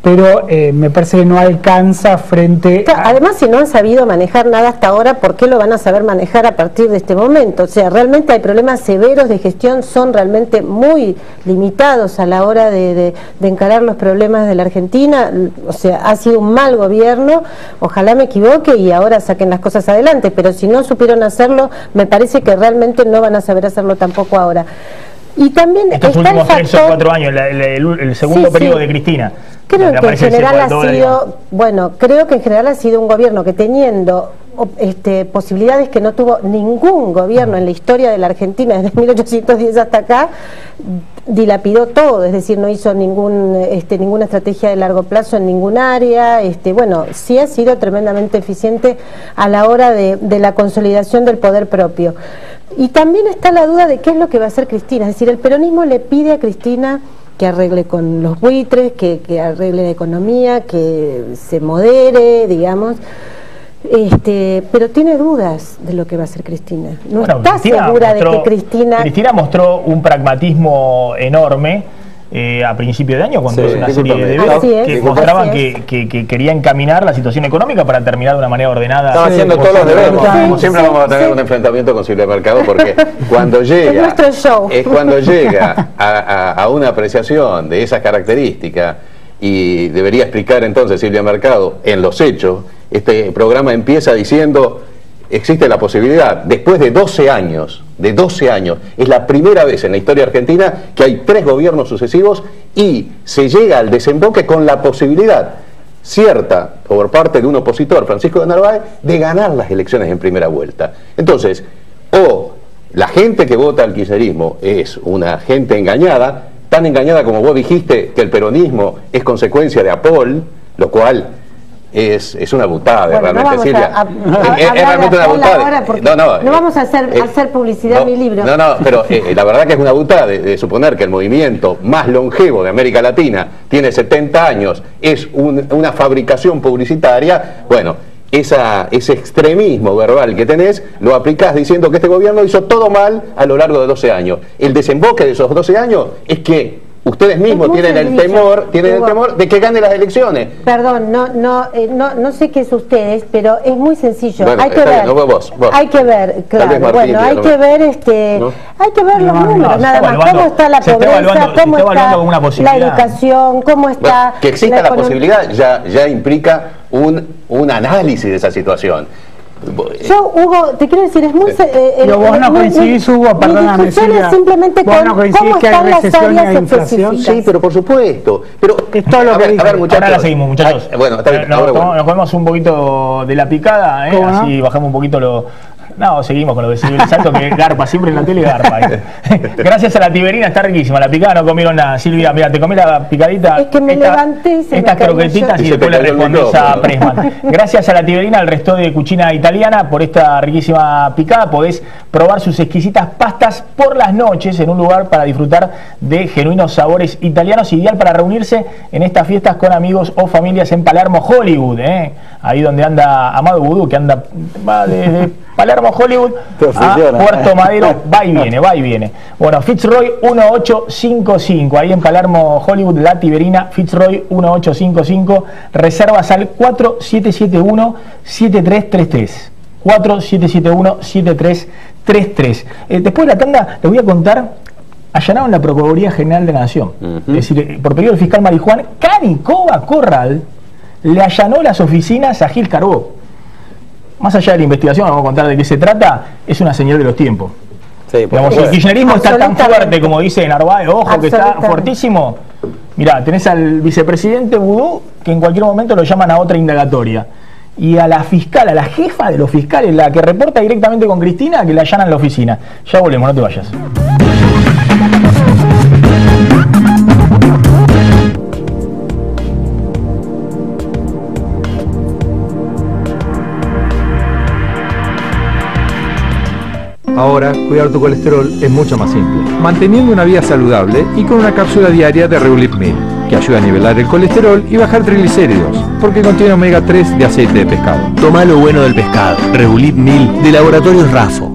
pero me parece que no alcanza frente a... Además, si no han sabido manejar nada hasta ahora, ¿por qué lo van a saber manejar a partir de este momento? O sea, realmente hay problemas severos de gestión, son realmente muy limitados a la hora de encarar los problemas de la Argentina. O sea, ha sido un mal gobierno, ojalá me equivoque y ahora saquen las cosas adelante, pero si no supieron hacerlo, me parece que realmente no van a saber hacerlo tampoco ahora. Y también estos últimos 3 o 4 años, el segundo periodo de Cristina. Creo que en general ha sido, creo que en general ha sido un gobierno que teniendo posibilidades que no tuvo ningún gobierno en la historia de la Argentina desde 1810 hasta acá, dilapidó todo, es decir, no hizo ninguna estrategia de largo plazo en ningún área. Sí ha sido tremendamente eficiente a la hora de la consolidación del poder propio. Y también está la duda de qué es lo que va a hacer Cristina, es decir, el peronismo le pide a Cristina que arregle con los buitres, que arregle la economía, que se modere, digamos, pero tiene dudas de lo que va a hacer Cristina. No está segura de que Cristina mostró un pragmatismo enorme a principio de año, cuando hizo una serie de deberes que mostraban que quería encaminar la situación económica para terminar de una manera ordenada. Estaba haciendo todos los deberes. Como siempre vamos a tener un enfrentamiento con Silvia Mercado, porque cuando llega, cuando llega a una apreciación de esas características, y debería explicar entonces Silvia Mercado en los hechos. Este programa empieza diciendo: existe la posibilidad, después de 12 años, es la primera vez en la historia argentina que hay 3 gobiernos sucesivos y se llega al desemboque con la posibilidad cierta por parte de un opositor, Francisco de Narváez, de ganar las elecciones en primera vuelta. Entonces, la gente que vota al kirchnerismo es una gente engañada, tan engañada como vos dijiste que el peronismo es consecuencia de APOL, lo cual es una butada, realmente, Silvia. Es realmente una butada. No vamos a hacer publicidad en mi libro. Pero la verdad que es una butada de suponer que el movimiento más longevo de América Latina tiene 70 años, es una fabricación publicitaria. Bueno, ese extremismo verbal que tenés, lo aplicás diciendo que este gobierno hizo todo mal a lo largo de 12 años. El desemboque de esos 12 años es que ustedes mismos tienen el temor de que gane las elecciones. Perdón, no sé qué es ustedes, pero es muy sencillo. Bueno, hay que ver, hay que ver, claro. Martín, hay que ver hay que ver los números, nada más. ¿Cómo está la pobreza? ¿Cómo está la educación? ¿Cómo está? Que exista la posibilidad ya implica un análisis de esa situación. Hugo, te quiero decir, es muy... vos no coincidís, Hugo, perdóname, Silvia. Simplemente con cómo están las áreas específicas. Sí, pero por supuesto. Pero es todo lo que a ver, muchachos. Ahora la seguimos, muchachos. Bueno, está bien. Nos comemos un poquito de la picada, así bajamos un poquito No, seguimos con lo de Silvia Santo, que garpa, siempre en la tele garpa. Gracias a la tiberina, está riquísima. La picada no comieron nada. Silvia, mira, te comí la picadita. Es que me levanté y se estas croquetitas y después le respondés a Pressman. Gracias a la tiberina, al resto de Cucina Italiana, por esta riquísima picada. Podés probar sus exquisitas pastas por las noches en un lugar para disfrutar de genuinos sabores italianos, ideal para reunirse en estas fiestas con amigos o familias en Palermo, Hollywood, ahí donde anda Amado Vudú, que va desde Palermo, Hollywood a Puerto Madero, va y viene. Bueno, Fitzroy 1855, ahí en Palermo, Hollywood, la tiberina, Fitzroy 1855, reservas al 4771-7333. 4771-7333. Después de la tanda les voy a contar, allanaron la Procuraduría General de la Nación. Es decir, por pedido del fiscal Marijuán, Canicoba Corral le allanó las oficinas a Gil Carbó. Más allá de la investigación, vamos a contar de qué se trata, es una señal de los tiempos. Sí, digamos, si el kirchnerismo está tan fuerte como dice Narváez, ojo que está fuertísimo, mirá, tenés al vicepresidente Vudú, que en cualquier momento lo llaman a otra indagatoria. Y a la fiscal, a la jefa de los fiscales, la que reporta directamente con Cristina, que le allanan la oficina. Ya volvemos, no te vayas. Ahora, cuidar tu colesterol es mucho más simple, manteniendo una vida saludable y con una cápsula diaria de Reulit 1000, que ayuda a nivelar el colesterol y bajar triglicéridos, porque contiene omega 3 de aceite de pescado. Toma lo bueno del pescado. Reulit 1000 de Laboratorios Rafo.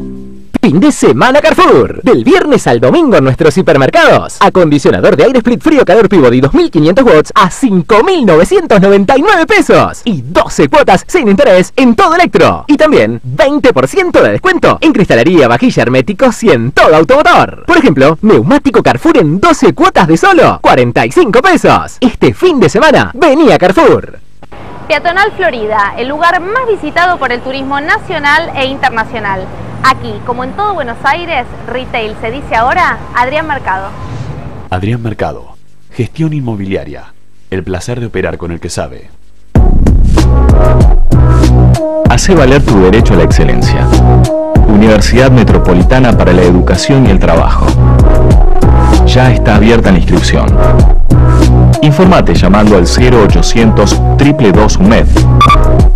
Fin de semana Carrefour. Del viernes al domingo en nuestros hipermercados. Acondicionador de aire split frío calor Peabody 2500 watts a 5.999 pesos. Y 12 cuotas sin interés en todo Electro. Y también 20% de descuento en cristalería, vajilla, herméticos y en todo automotor. Por ejemplo, neumático Carrefour en 12 cuotas de solo 45 pesos. Este fin de semana, vení a Carrefour. Peatonal Florida, el lugar más visitado por el turismo nacional e internacional. Aquí, como en todo Buenos Aires, retail se dice ahora Adrián Mercado. Adrián Mercado, gestión inmobiliaria. El placer de operar con el que sabe. Hace valer tu derecho a la excelencia. Universidad Metropolitana para la Educación y el Trabajo. Ya está abierta la inscripción. Informate llamando al 0800 222 UMED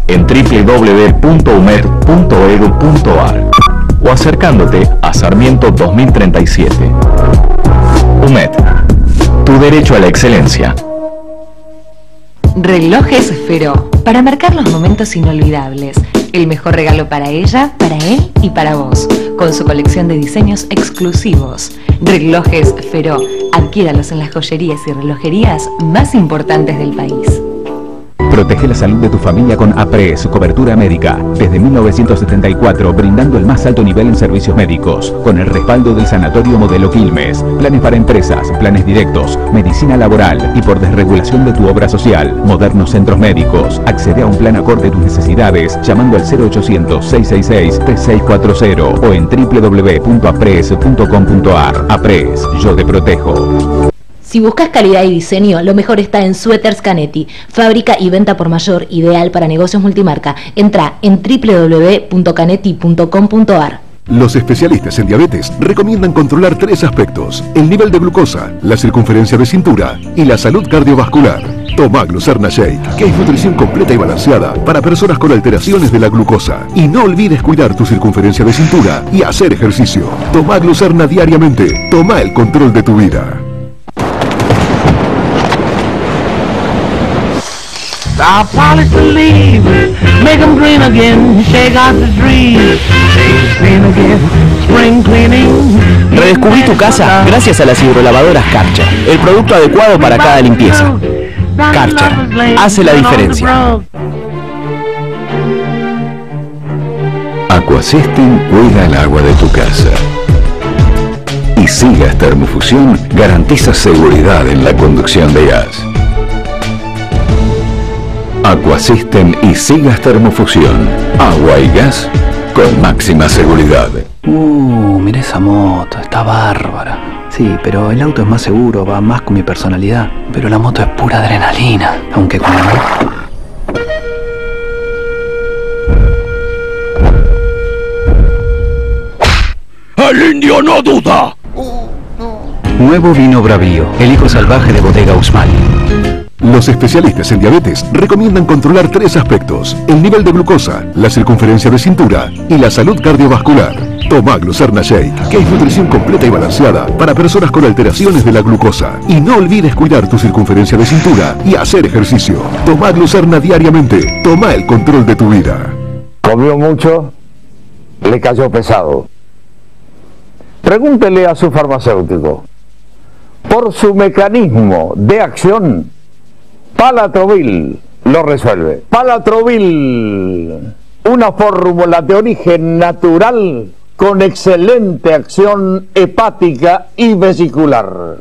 en www.umed.edu.ar o acercándote a Sarmiento 2037. UMED, tu derecho a la excelencia. Relojes Feró, para marcar los momentos inolvidables. El mejor regalo para ella, para él y para vos, con su colección de diseños exclusivos. Relojes Feró, adquiéralos en las joyerías y relojerías más importantes del país. Protege la salud de tu familia con APRES, cobertura médica. Desde 1974, brindando el más alto nivel en servicios médicos. Con el respaldo del Sanatorio Modelo Quilmes. Planes para empresas, planes directos, medicina laboral y por desregulación de tu obra social. Modernos centros médicos. Accede a un plan acorde a tus necesidades llamando al 0800-666-3640 o en www.apres.com.ar. APRES, yo te protejo. Si buscas calidad y diseño, lo mejor está en Suéteres Canetti, fábrica y venta por mayor, ideal para negocios multimarca. Entra en www.canetti.com.ar. Los especialistas en diabetes recomiendan controlar 3 aspectos: el nivel de glucosa, la circunferencia de cintura y la salud cardiovascular. Toma Glucerna Shake, que es nutrición completa y balanceada para personas con alteraciones de la glucosa. Y no olvides cuidar tu circunferencia de cintura y hacer ejercicio. Toma Glucerna diariamente. Toma el control de tu vida. Our polish to leave, make them green again, shake out the trees, clean again, spring cleaning. Redescubrí tu casa gracias a las hidrolavadoras Karcher, el producto adecuado para cada limpieza. Karcher hace la diferencia. Aquasystem cuida el agua de tu casa. Y Sigas Termofusión garantiza seguridad en la conducción de gas. Aquasystem y Sigas Termofusión. Agua y gas con máxima seguridad. Mira esa moto, está bárbara. Sí, pero el auto es más seguro, va más con mi personalidad. Pero la moto es pura adrenalina, aunque con la moto... ¡El indio no duda! Nuevo vino Bravío, el hijo salvaje de Bodega Usmali. Los especialistas en diabetes recomiendan controlar 3 aspectos: el nivel de glucosa, la circunferencia de cintura y la salud cardiovascular. Toma Glucerna Shake, que es nutrición completa y balanceada para personas con alteraciones de la glucosa. Y no olvides cuidar tu circunferencia de cintura y hacer ejercicio. Toma Glucerna diariamente. Toma el control de tu vida. Comió mucho, le cayó pesado. Pregúntele a su farmacéutico. Por su mecanismo de acción, Palatrovil lo resuelve. Palatrovil, una fórmula de origen natural con excelente acción hepática y vesicular.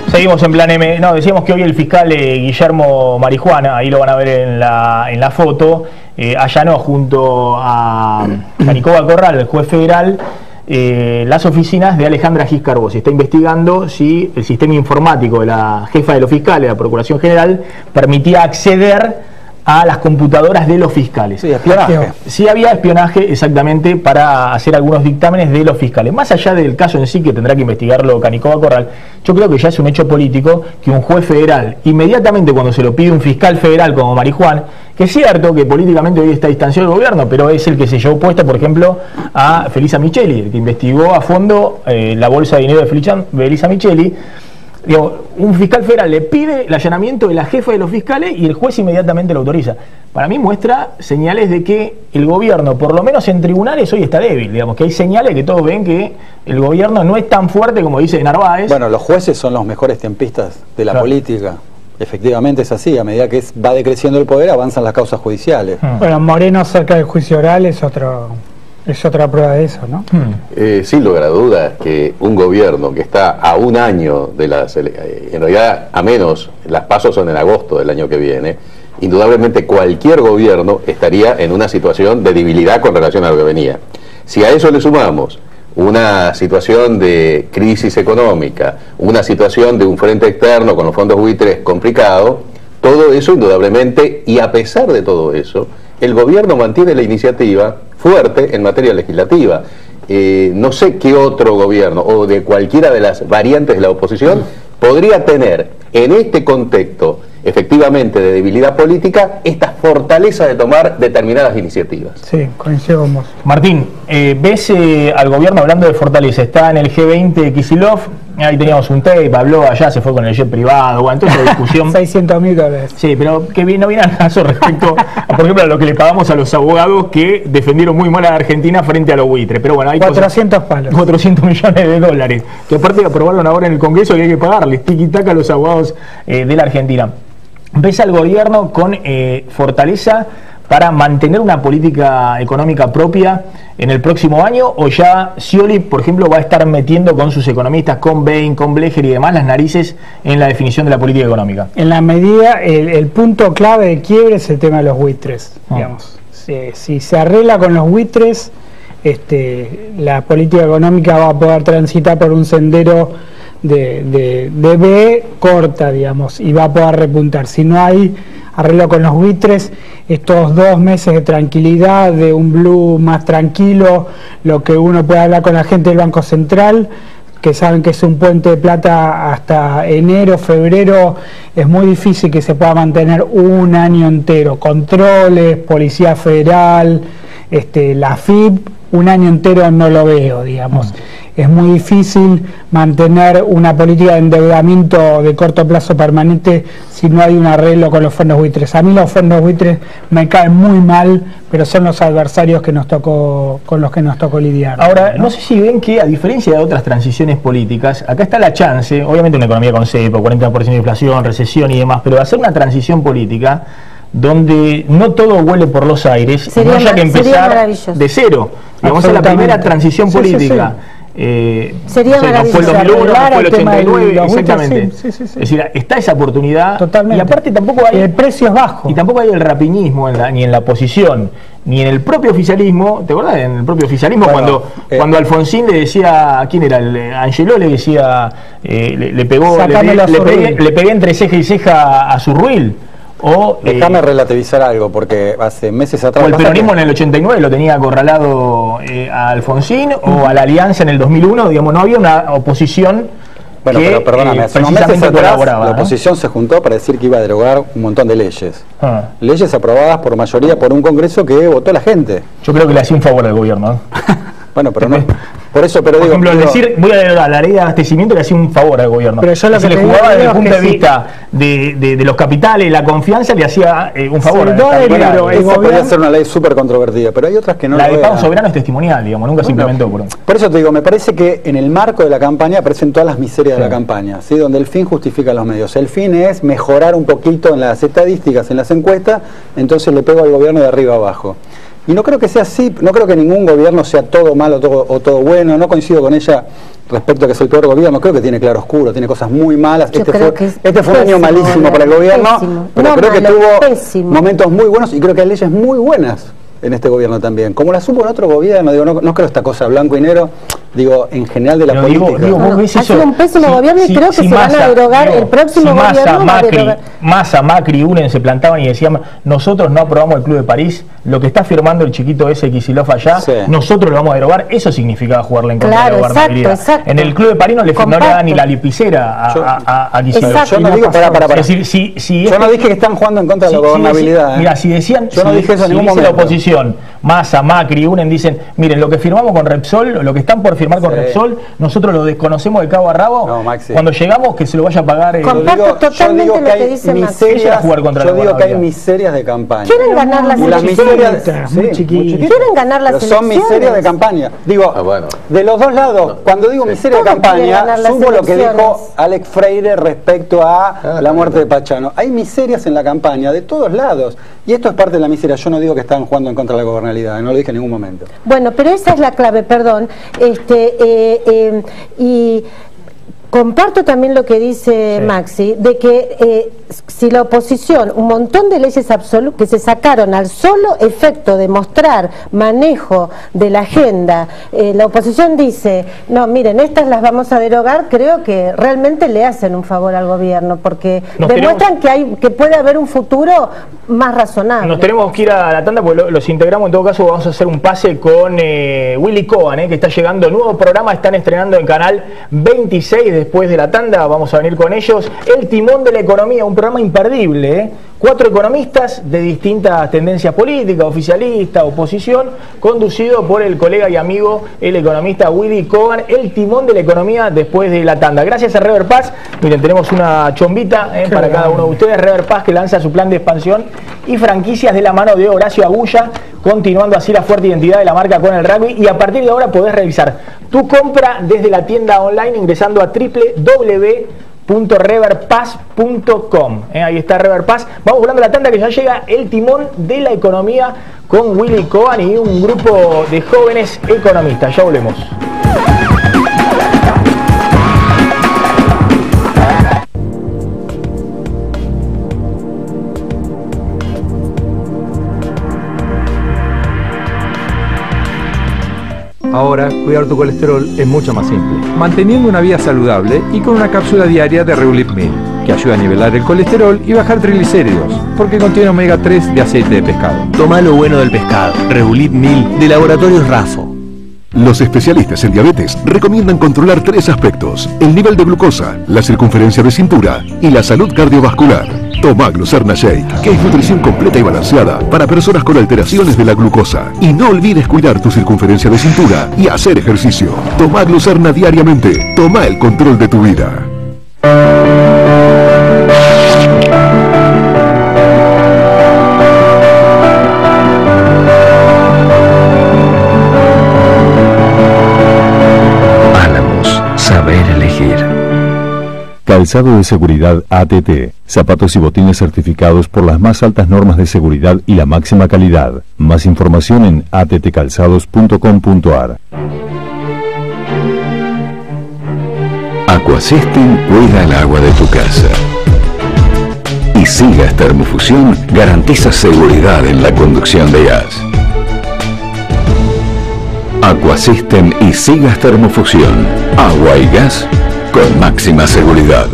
Seguimos en Plan M. No, decíamos que hoy el fiscal Guillermo Marijuana, ahí lo van a ver en la foto, allanó junto a Canicoba Corral, el juez federal, las oficinas de Alejandra Giscarbó. Se está investigando si el sistema informático de la jefa de los fiscales, de la Procuración General, permitía acceder a las computadoras de los fiscales. Sí, espionaje. Sí había espionaje, exactamente, para hacer algunos dictámenes de los fiscales. Más allá del caso en sí, que tendrá que investigarlo Canicoba Corral, yo creo que ya es un hecho político que un juez federal, inmediatamente cuando se lo pide un fiscal federal como Marijuán, que es cierto que políticamente hoy está distanciado del gobierno, pero es el que se llevó puesta, por ejemplo, a Felisa Micheli, el que investigó a fondo la bolsa de dinero de Felisa Micheli. Digamos, un fiscal federal le pide el allanamiento de la jefa de los fiscales y el juez inmediatamente lo autoriza. Para mí muestra señales de que el gobierno, por lo menos en tribunales, hoy está débil. Digamos que hay señales que todos ven que el gobierno no es tan fuerte como dice Narváez. Bueno, los jueces son los mejores tiempistas de la política. Efectivamente es así, a medida que va decreciendo el poder avanzan las causas judiciales. Bueno, Moreno cerca del juicio oral es otra prueba de eso, ¿no? Sin lugar a dudas que un gobierno que está a un año de las en realidad a menos, las PASO son en agosto del año que viene, indudablemente cualquier gobierno estaría en una situación de debilidad con relación a lo que venía. Si a eso le sumamos una situación de crisis económica, una situación de un frente externo con los fondos buitres complicado, todo eso indudablemente, y a pesar de todo eso, el gobierno mantiene la iniciativa fuerte en materia legislativa. No sé qué otro gobierno o de cualquiera de las variantes de la oposición podría tener en este contexto efectivamente de debilidad política esta fortaleza de tomar determinadas iniciativas. Sí, coincido con vos. Martín, ¿ves al gobierno hablando de fortaleza? Está en el G20 Kicillof, ahí teníamos un tape, habló allá, se fue con el jet privado, bueno, entonces la discusión... $600.000. Sí, pero que no viene al caso respecto, por ejemplo, a lo que le pagamos a los abogados que defendieron muy mal a Argentina frente a los buitres. Pero bueno, hay 400 palos. 400 millones de dólares, que aparte de aprobarlo ahora en el Congreso que hay que pagarles, tiquitaca a los abogados de la Argentina. ¿Ves al gobierno con fortaleza para mantener una política económica propia en el próximo año? ¿O ya Scioli, por ejemplo, va a estar metiendo con sus economistas, con Bain, con Blecher y demás, las narices en la definición de la política económica? En la medida, el punto clave de quiebre es el tema de los buitres. Digamos. Si se arregla con los buitres, la política económica va a poder transitar por un sendero de B corta, digamos, y va a poder repuntar. Si no hay arreglo con los buitres, estos 2 meses de tranquilidad, de un blue más tranquilo, lo que uno puede hablar con la gente del Banco Central, que saben que es un puente de plata hasta enero, febrero, es muy difícil que se pueda mantener un año entero. Controles, Policía Federal, la FIP, un año entero no lo veo, digamos. Es muy difícil mantener una política de endeudamiento de corto plazo permanente si no hay un arreglo con los fondos buitres. A mí los fondos buitres me caen muy mal, pero son los adversarios que nos tocó, con los que nos tocó lidiar. Ahora, no sé si ven que, a diferencia de otras transiciones políticas, acá está la chance, obviamente una economía con cepo, 40% de inflación, recesión y demás, pero de hacer una transición política donde no todo huele por los aires, no haya que empezar de cero. Digamos, es la primera transición política. Sería maravilloso. No fue el 2001, no fue el 89, exactamente. Es decir, está esa oportunidad. Totalmente. Y aparte tampoco hay... el precio es bajo. Y tampoco hay el rapiñismo ni en la oposición, ni en el propio oficialismo. ¿Te acuerdas? En el propio oficialismo, bueno, cuando Alfonsín le decía, ¿quién era? Angeló le decía, le pegué entre ceja y ceja a Zurruil. Déjame relativizar algo, porque hace meses atrás... O el peronismo en el 89 lo tenía acorralado a Alfonsín, o a la Alianza en el 2001, digamos, no había una oposición Bueno, que, pero perdóname, hace unos meses atrás la oposición se juntó para decir que iba a derogar un montón de leyes. Leyes aprobadas por mayoría por un Congreso que votó la gente. Yo creo que le hacía un favor al gobierno. Bueno, pero no... Por eso, pero por digo... ejemplo, decir, voy a derogar la ley de abastecimiento le hacía un favor al gobierno. Pero yo lo si que le jugaba desde el punto de vista de los capitales, la confianza, le hacía un favor. Esa podría ser una ley súper controvertida, pero hay otras que no la lo de pago vean. soberano es testimonial, digamos, nunca se implementó. Por eso te digo, me parece que en el marco de la campaña aparecen todas las miserias de la campaña, ¿sí? Donde el fin justifica los medios. El fin es mejorar un poquito en las estadísticas, en las encuestas, entonces le pego al gobierno de arriba abajo. Y no creo que sea así, no creo que ningún gobierno sea todo malo o todo bueno, no coincido con ella respecto a que es el peor gobierno, creo que tiene claro oscuro, tiene cosas muy malas, este fue un año malísimo para el gobierno, pero creo que tuvo momentos muy buenos y creo que hay leyes muy buenas en este gobierno también, como las hubo en otro gobierno, digo, no creo esta cosa blanco y negro, digo, en general de la política. Ha sido un pésimo gobierno y creo que se van a derogar el próximo gobierno. Massa, Macri, Unen se plantaban y decían, nosotros no aprobamos el Club de París, lo que está firmando el chiquito ese Kicillof allá, nosotros lo vamos a derogar, eso significaba jugarle en contra de la gobernabilidad. En el Club de París no le da ni la lapicera a Kicillof. Yo no digo, es decir, yo no dije que están jugando en contra de la gobernabilidad. Mira, si decían, yo no dije eso en ningún momento. La oposición, Massa, Macri, Unen dicen, miren, lo que firmamos con Repsol, lo que están por firmar firmar con Repsol, nosotros lo desconocemos de cabo a rabo. No, Maxi. Cuando llegamos, que se lo vaya a pagar. Comparto totalmente lo que dice Maxi. Yo digo que hay miserias de campaña. Quieren ganar las elecciones. Quieren ganar las elecciones. Son miserias de campaña. Digo, de los dos lados, cuando digo miseria de campaña, sumo lo que dijo Alex Freire respecto a la muerte de Pachano. Hay miserias en la campaña de todos lados. Y esto es parte de la miseria. Yo no digo que están jugando en contra de la gobernabilidad, no lo dije en ningún momento. Bueno, pero esa es la clave, perdón. Y comparto también lo que dice Maxi, de que si la oposición, un montón de leyes absolutas que se sacaron al solo efecto de mostrar manejo de la agenda, la oposición dice, no, miren, estas las vamos a derogar, creo que realmente le hacen un favor al gobierno, porque demuestran que puede haber un futuro más razonable. Nos tenemos que ir a la tanda, porque los integramos. En todo caso, vamos a hacer un pase con Willy Cohen, que está llegando, nuevo programa, están estrenando en Canal 26. Después de la tanda vamos a venir con ellos. El timón de la economía, un programa imperdible, 4 economistas de distintas tendencias políticas, oficialista, oposición, conducido por el colega y amigo, el economista Willy Cohen. El timón de la economía después de la tanda. Gracias a Rever Paz. Miren, tenemos una chombita para cada uno de ustedes. Rever Paz, que lanza su plan de expansión y franquicias de la mano de Horacio Agulla, continuando así la fuerte identidad de la marca con el rugby. Y a partir de ahora podés realizar tu compra desde la tienda online ingresando a www.reverpaz.com. Ahí está Rever Paz. Vamos volando la tanda, que ya llega el timón de la economía con Willy Cohen y un grupo de jóvenes economistas. Ya volvemos. Ahora, cuidar tu colesterol es mucho más simple, manteniendo una vida saludable y con una cápsula diaria de Reulip 1000, que ayuda a nivelar el colesterol y bajar triglicéridos, porque contiene omega 3 de aceite de pescado. Toma lo bueno del pescado. Reulip 1000 de Laboratorios Rafo. Los especialistas en diabetes recomiendan controlar 3 aspectos: el nivel de glucosa, la circunferencia de cintura y la salud cardiovascular. Toma Glucerna Shake, que es nutrición completa y balanceada para personas con alteraciones de la glucosa. Y no olvides cuidar tu circunferencia de cintura y hacer ejercicio. Toma Glucerna diariamente. Toma el control de tu vida. Saber elegir. Calzado de seguridad ATT. Zapatos y botines certificados por las más altas normas de seguridad y la máxima calidad. Más información en attcalzados.com.ar. Aquasystem cuida el agua de tu casa. Y Sigas Termofusión garantiza seguridad en la conducción de gas. Aquasystem y Sigas Termofusión. Agua y gas con máxima seguridad.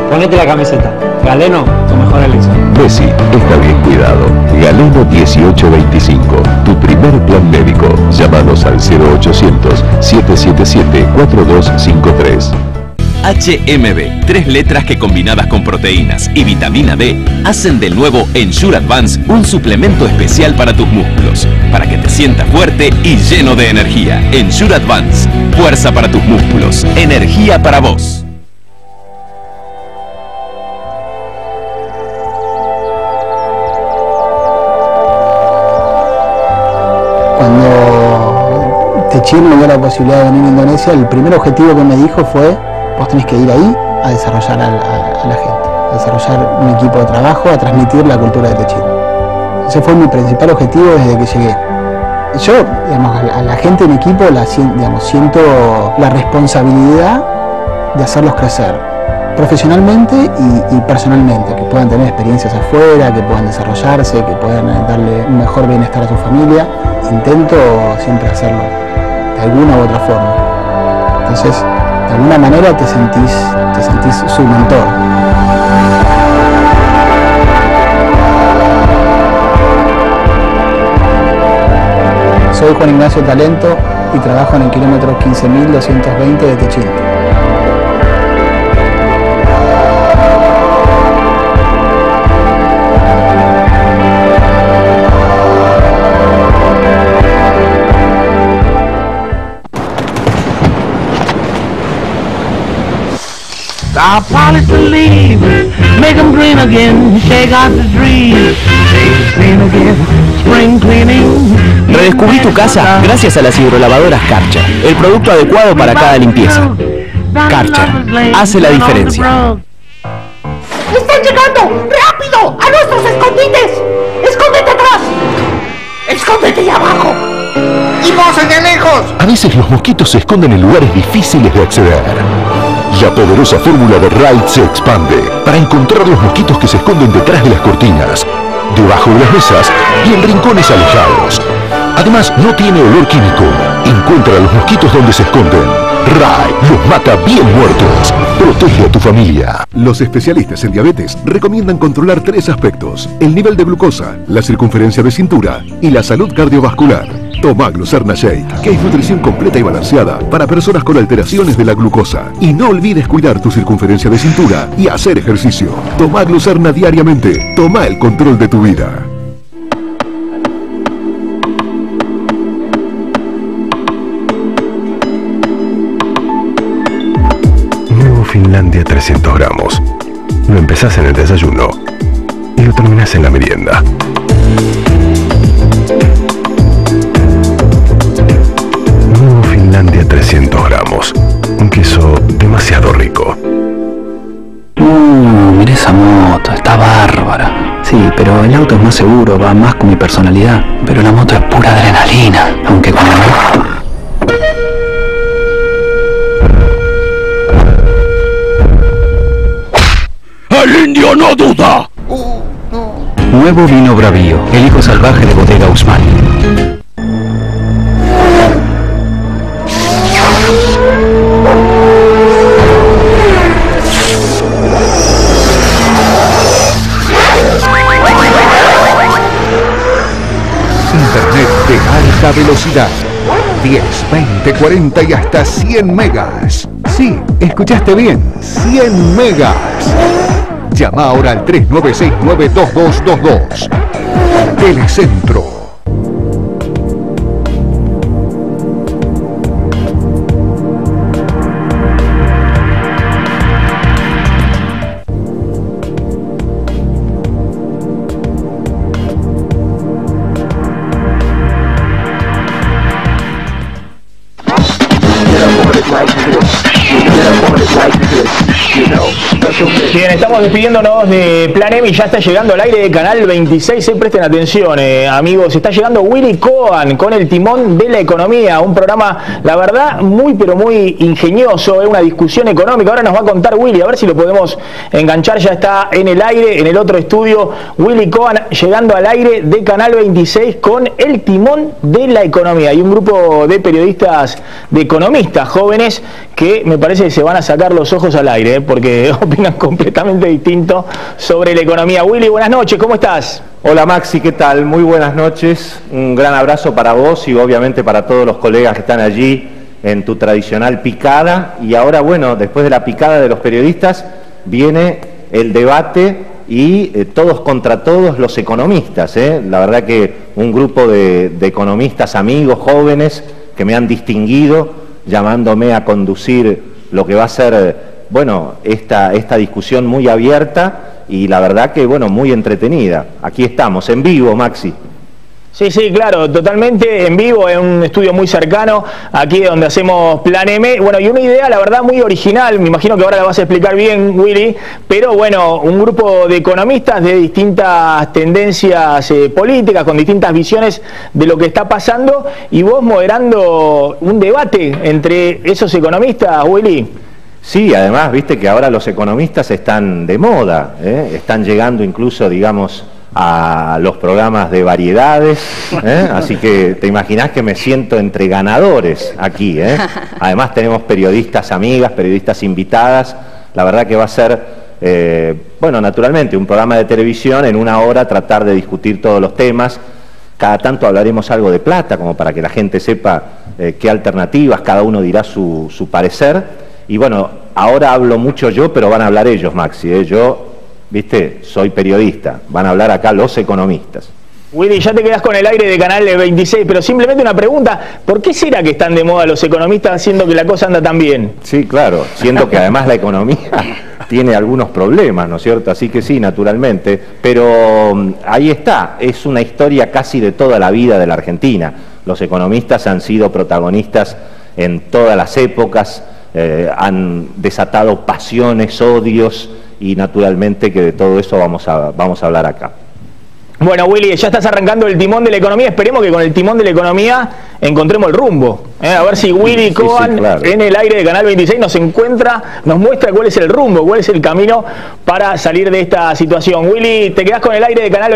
Ponete la camiseta. Galeno, tu mejor elección. Besi está bien cuidado. Galeno 1825. Tu primer plan médico. Llámanos al 0800-777-4253. HMB, 3 letras que combinadas con proteínas y vitamina D hacen del nuevo Ensure Advance un suplemento especial para tus músculos, para que te sientas fuerte y lleno de energía. Ensure Advance, fuerza para tus músculos, energía para vos. Cuando Techir me dio la posibilidad de venir a Indonesia, el primer objetivo que me dijo fue: vos tenés que ir ahí a desarrollar a la gente, a desarrollar un equipo de trabajo, a transmitir la cultura de Techir. Ese fue mi principal objetivo desde que llegué. Yo, digamos, a la gente en equipo siento la responsabilidad de hacerlos crecer profesionalmente y personalmente, que puedan tener experiencias afuera, que puedan desarrollarse, que puedan darle un mejor bienestar a su familia. Intento siempre hacerlo de alguna u otra forma. Entonces, de alguna manera te sentís su mentor. Soy Juan Ignacio Talento y trabajo en el kilómetro 15.220 de Techir. I'll polish the leaves, make them green again, shake out the trees, clean again, spring cleaning. Redescubrí tu casa gracias a las hidrolavadoras Karcher, el producto adecuado para cada limpieza. Karcher hace la diferencia. ¡Están llegando! ¡Rápido! ¡A nuestros escondites! ¡Escóndete atrás! ¡Escóndete ahí abajo! ¡Y vos allá lejos! A veces los mosquitos se esconden en lugares difíciles de acceder. La poderosa fórmula de Raid se expande para encontrar los mosquitos que se esconden detrás de las cortinas, debajo de las mesas y en rincones alejados. Además, no tiene olor químico. Encuentra a los mosquitos donde se esconden. Raid los mata bien muertos. Protege a tu familia. Los especialistas en diabetes recomiendan controlar 3 aspectos: el nivel de glucosa, la circunferencia de cintura y la salud cardiovascular. Toma Glucerna Shake, que es nutrición completa y balanceada para personas con alteraciones de la glucosa. Y no olvides cuidar tu circunferencia de cintura y hacer ejercicio. Toma Glucerna diariamente. Toma el control de tu vida. Finlandia 300 gramos. Lo empezás en el desayuno y lo terminás en la merienda. Nuevo Finlandia 300 gramos. Un queso demasiado rico. Mirá esa moto, está bárbara. Sí, pero el auto es más seguro, va más con mi personalidad. Pero la moto es pura adrenalina, aunque con la... ¡El indio no duda! Nuevo vino Bravío, el hijo salvaje de Bodega Usman. Internet de alta velocidad. 10, 20, 40 y hasta 100 megas. Sí, escuchaste bien, 100 megas. Llama ahora al 3969-2222. Telecentro. Bien, estamos despidiéndonos de Plan M y ya está llegando al aire de Canal 26. Presten atención, amigos. Está llegando Willy Cohen con el timón de la economía. Un programa, la verdad, muy pero muy ingenioso. Una discusión económica. Ahora nos va a contar Willy, a ver si lo podemos enganchar. Ya está en el aire, en el otro estudio. Willy Cohen llegando al aire de Canal 26 con el timón de la economía. Y un grupo de periodistas, de economistas jóvenes que me parece que se van a sacar los ojos al aire, porque opinan completamente distinto sobre la economía. Willy, buenas noches, ¿cómo estás? Hola Maxi, ¿qué tal? Muy buenas noches, un gran abrazo para vos y obviamente para todos los colegas que están allí en tu tradicional picada. Y ahora, bueno, después de la picada de los periodistas, viene el debate y todos contra todos los economistas. La verdad que un grupo de economistas amigos, jóvenes, que me han distinguido, llamándome a conducir lo que va a ser, bueno, esta discusión muy abierta y la verdad que, bueno, muy entretenida. Aquí estamos, en vivo, Maxi. Sí, sí, claro, totalmente en vivo, en un estudio muy cercano, aquí donde hacemos Plan M. Bueno, y una idea, la verdad, muy original, me imagino que ahora la vas a explicar bien, Willy, pero bueno, un grupo de economistas de distintas tendencias políticas, con distintas visiones de lo que está pasando, y vos moderando un debate entre esos economistas, Willy. Sí, además, viste que ahora los economistas están de moda, están llegando incluso, digamos, a los programas de variedades, así que te imaginás que me siento entre ganadores aquí. Además tenemos periodistas amigas, periodistas invitadas, la verdad que va a ser, bueno, naturalmente, un programa de televisión en una hora tratar de discutir todos los temas. Cada tanto hablaremos algo de plata, como para que la gente sepa qué alternativas, cada uno dirá su parecer. Y bueno, ahora hablo mucho yo, pero van a hablar ellos, Maxi. Yo, viste, soy periodista, van a hablar acá los economistas. Willy, ya te quedás con el aire de Canal 26, pero simplemente una pregunta, ¿por qué será que están de moda los economistas haciendo que la cosa anda tan bien? Sí, claro, siento que además la economía tiene algunos problemas, ¿no es cierto? Así que sí, naturalmente, pero ahí está, es una historia casi de toda la vida de la Argentina. Los economistas han sido protagonistas en todas las épocas, han desatado pasiones, odios, y naturalmente que de todo eso vamos a hablar acá. Bueno, Willy, ya estás arrancando el timón de la economía. Esperemos que con el timón de la economía encontremos el rumbo. A ver si Willy Cohen, claro, en el aire de Canal 26 nos muestra cuál es el rumbo, cuál es el camino para salir de esta situación. Willy, te quedás con el aire de Canal 26.